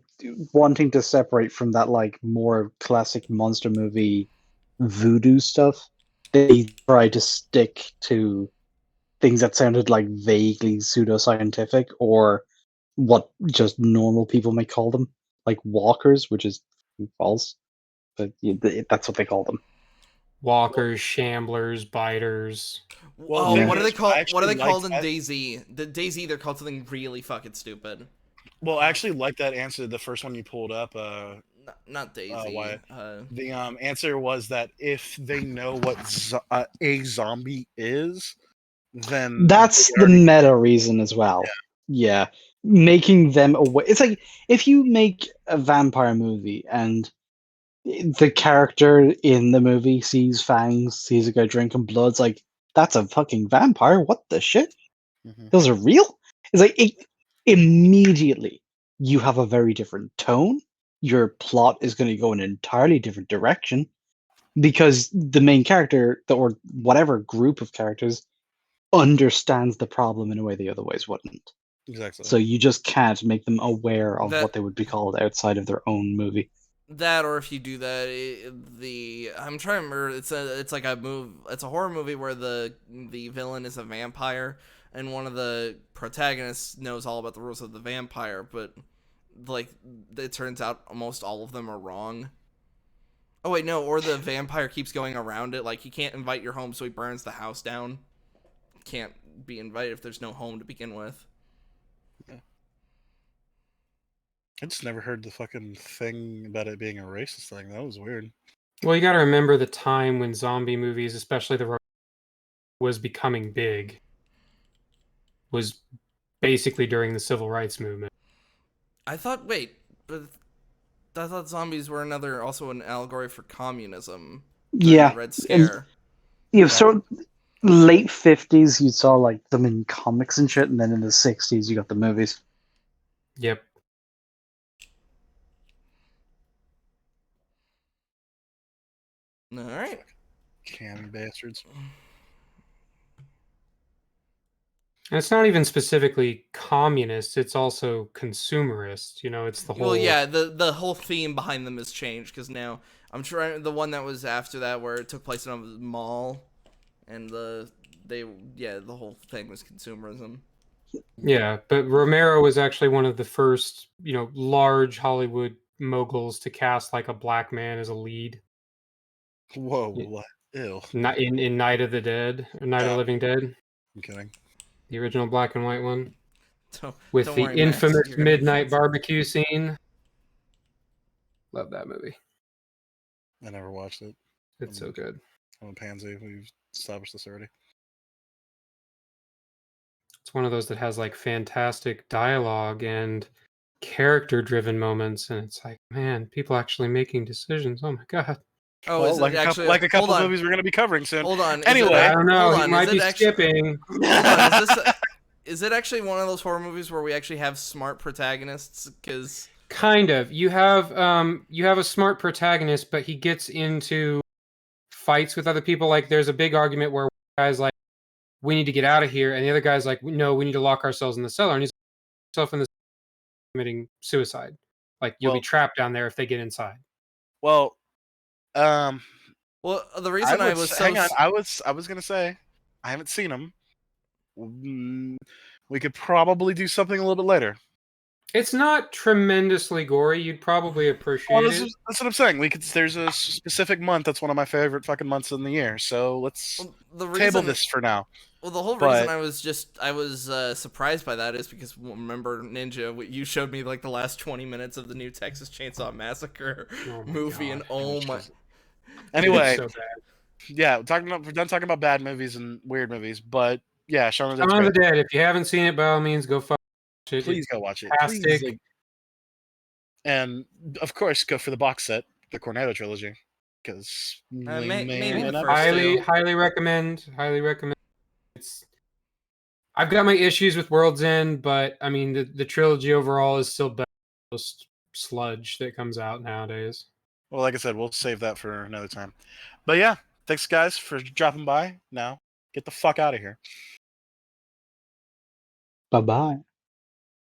wanting to separate from that like more classic monster movie voodoo stuff, they try to stick to things that sounded like vaguely pseudoscientific or what just normal people may call them, like walkers, which is false, but that's what they call them. Walkers, shamblers, biters. Well, the Oh, thing Yeah. what are they is, I called? What are actually they called liked in that. Daisy? The Daisy, they're called something really fucking stupid. Well, I actually like that answer. The first one you pulled up. Not Daisy. Why? The answer was that if they know what a zombie is, then That's they the already. meta reason as well. Yeah. Making them aware. It's like if you make a vampire movie and the character in the movie sees fangs, sees a guy drinking blood, it's like, that's a fucking vampire. What the shit? Mhm. Those are real? It's like immediately you have a very different tone. Your plot is going to go in an entirely different direction because the main character, or whatever group of characters, understands the problem in a way they otherwise wouldn't. Exactly. So you just can't make them aware of That- what they would be called outside of their own movie. That, or if you do that, I'm trying to remember. It's like It's a horror movie where the villain is a vampire, and one of the protagonists knows all about the rules of the vampire, but like it turns out almost all of them are wrong. Oh wait, no, or the vampire keeps going around it. Like he can't invite your home, so he burns the house down. Can't be invited if there's no home to begin with. I just never heard the fucking thing about it being a racist thing. That was weird. Well, you got to remember the time when zombie movies, especially was becoming big, was basically during the civil rights movement. I thought zombies were also an allegory for communism during Yeah. the Red And, Scare. so late 50s, you saw like them in comics and shit, and then in the 60s, you got the movies. Yep. All right. Cammy bastards. And it's not even specifically communist, it's also consumerist. You know, it's the whole. Well, yeah, the whole theme behind them has changed because now I'm trying the one that was after that where it took place in a mall, and the whole thing was consumerism. Yeah, but Romero was actually one of the first, large Hollywood moguls to cast like a black man as a lead. Whoa, what? Ew. Not in Night of the Dead, or Night of the Living Dead, I'm kidding. the original black and white one, Don't, with don't the worry, Max, infamous you're gonna be midnight friends. barbecue scene. Love that movie. I never watched it. It's so good. I'm a pansy. We've established this already. It's one of those that has like fantastic dialogue and character-driven moments, and it's like, man, people actually making decisions. Oh my god. Oh, Well, is like it actually a couple hold on, movies we're going to be covering soon. hold on. Anyway, I don't know. Hold He on, might is be it actually? skipping. Hold on, is it actually one of those horror movies where we actually have smart protagonists? Because Kind of. You have a smart protagonist, but he gets into fights with other people. Like there's a big argument where one guy's like, "We need to get out of here," and the other guy's like, "No, we need to lock ourselves in the cellar." And he's himself in the committing suicide. Like you'll be trapped down there if they get inside. well, well, the reason I was hang on. I was going to say I haven't seen them. We could probably do something a little bit later. It's not tremendously gory. You'd probably appreciate Well, it. that's what I'm saying. There's a specific month that's one of my favorite fucking months in the year. So let's table this for now. Well, the whole reason I was surprised by that is because remember Ninja, you showed me like the last 20 minutes of the new Texas Chainsaw Massacre movie, God. and oh my. Anyway, so bad. Yeah, we're done talking about bad movies and weird movies, but yeah, Shaun of the Shaun of Dead's the Dead. If you haven't seen it, by all means, go watch it. Please go watch it. Fantastic. Please, and of course, go for the box set, the Cornetto trilogy, because maybe the first highly recommend. Highly recommend. I've got my issues with World's End, but I mean the trilogy overall is still better than most sludge that comes out nowadays. Well, like I said, we'll save that for another time. But yeah, thanks guys for dropping by. Now, get the fuck out of here. Bye bye.